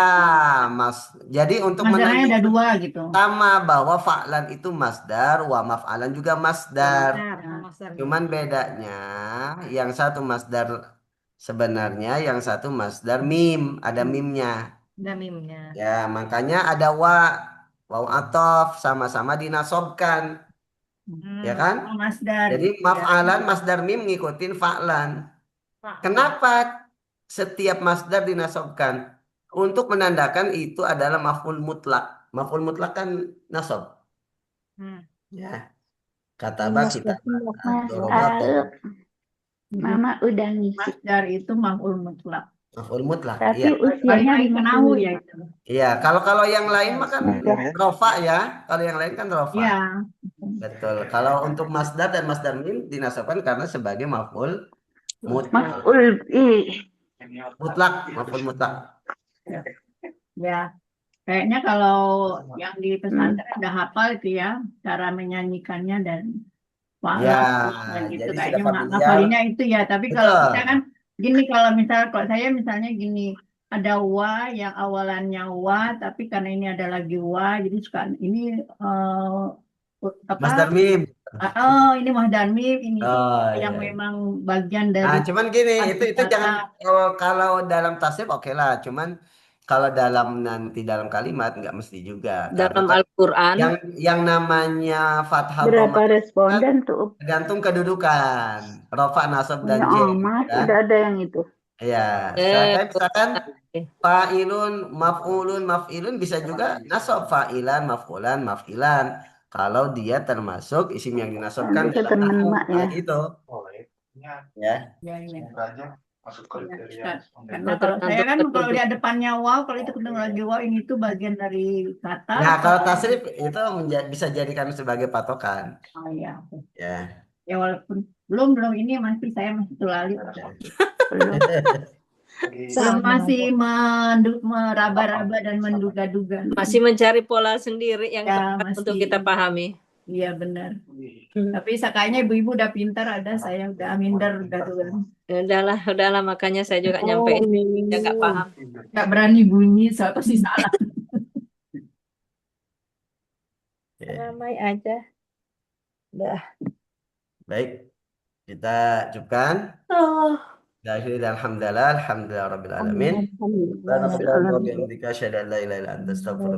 Mas. Jadi untuk masdarnya ada menunjukkan dua gitu. sama bahwa fa'lan itu masdar, wa maf'alan juga masdar. Cuman bedanya yang satu masdar sebenarnya, yang satu masdar mim, ada mimnya. damimnya. Ya, makanya ada waw atof sama-sama dinasobkan, ya kan? Oh, masdar Jadi gitu ya. maf'alan masdar mim ngikutin fa'lan. Kenapa setiap masdar dinasobkan? Untuk menandakan itu adalah maf'ul mutlak. Maf'ul mutlak kan nasob. Ya, kata kita Mas dorobato. Alep, Mama udah ngisi. Masdar itu maf'ul mutlak. Maf'ul mutlak. Tapi Iya. usianya Balik ke nahu ya itu. Iya, kalau yang lain mah kan Udah. rofa ya. Kalau yang lain kan rofa. Iya. Betul. Kalau untuk masdar dan masdar mim dinasabkan karena sebagai maf'ul mutlak. Maf'ul Maf'ul mutlak. Ya. Kayaknya kalau yang di pesantren udah hafal itu ya cara menyanyikannya dan Ya, dan gitu jadi sudah kayaknya familiar. ngafalinnya itu ya. Tapi kalau Betul. kita kan gini kalau saya misalnya gini ada wa yang awalannya wa tapi karena ini ada lagi wa jadi suka ini apa Masdar mim. oh ini mahdan mim ini Oh, yang iya. memang bagian Nah, dari cuman gini, itu arti jangan kata. kalau dalam tasrif oke lah, cuman kalau dalam kalimat nggak mesti juga. Karena Dalam kan Al-Quran, yang namanya fathah berapa dhamma responden tuh? tergantung kedudukan, rofa, nasab dan Ya jem, Mas, kan? udah ada yang itu. Ya, eh, misalkan fa'ilun, maf'ulun, maf'ilun bisa juga nasab fa'ilan, maf'ulan, maf'ilan. Kalau dia termasuk isim yang dinasabkan Nanti dalam ketemu nahu Mak ya. gitu. Ya. Ya, ini. kriteria Karena kalau saya kan kalau lihat depannya wow, kalau itu ketemu lagi wow, ini tuh bagian dari kata. Nah, kalau tasrif itu bisa jadikan sebagai patokan. Oh iya. Ya. Ya walaupun belum ini saya masih terlalu Belum. belum masih meraba-raba dan menduga-duga. masih mencari pola sendiri yang Ya, tepat untuk masih. kita pahami. Iya benar. Tapi kayaknya ibu-ibu udah pintar, ada saya udah minder udah tuh. Udahlah, makanya saya juga nyampein dia nggak paham. Nggak berani bunyi, saya pasti salah. Ramai aja. Baik, kita cukupkan. Oh. Alhamdulillah, alhamdulillah rabbil alamin. Subhanakallahumma wa bihamdika asyhadu an la ilaha illa anta astaghfiruka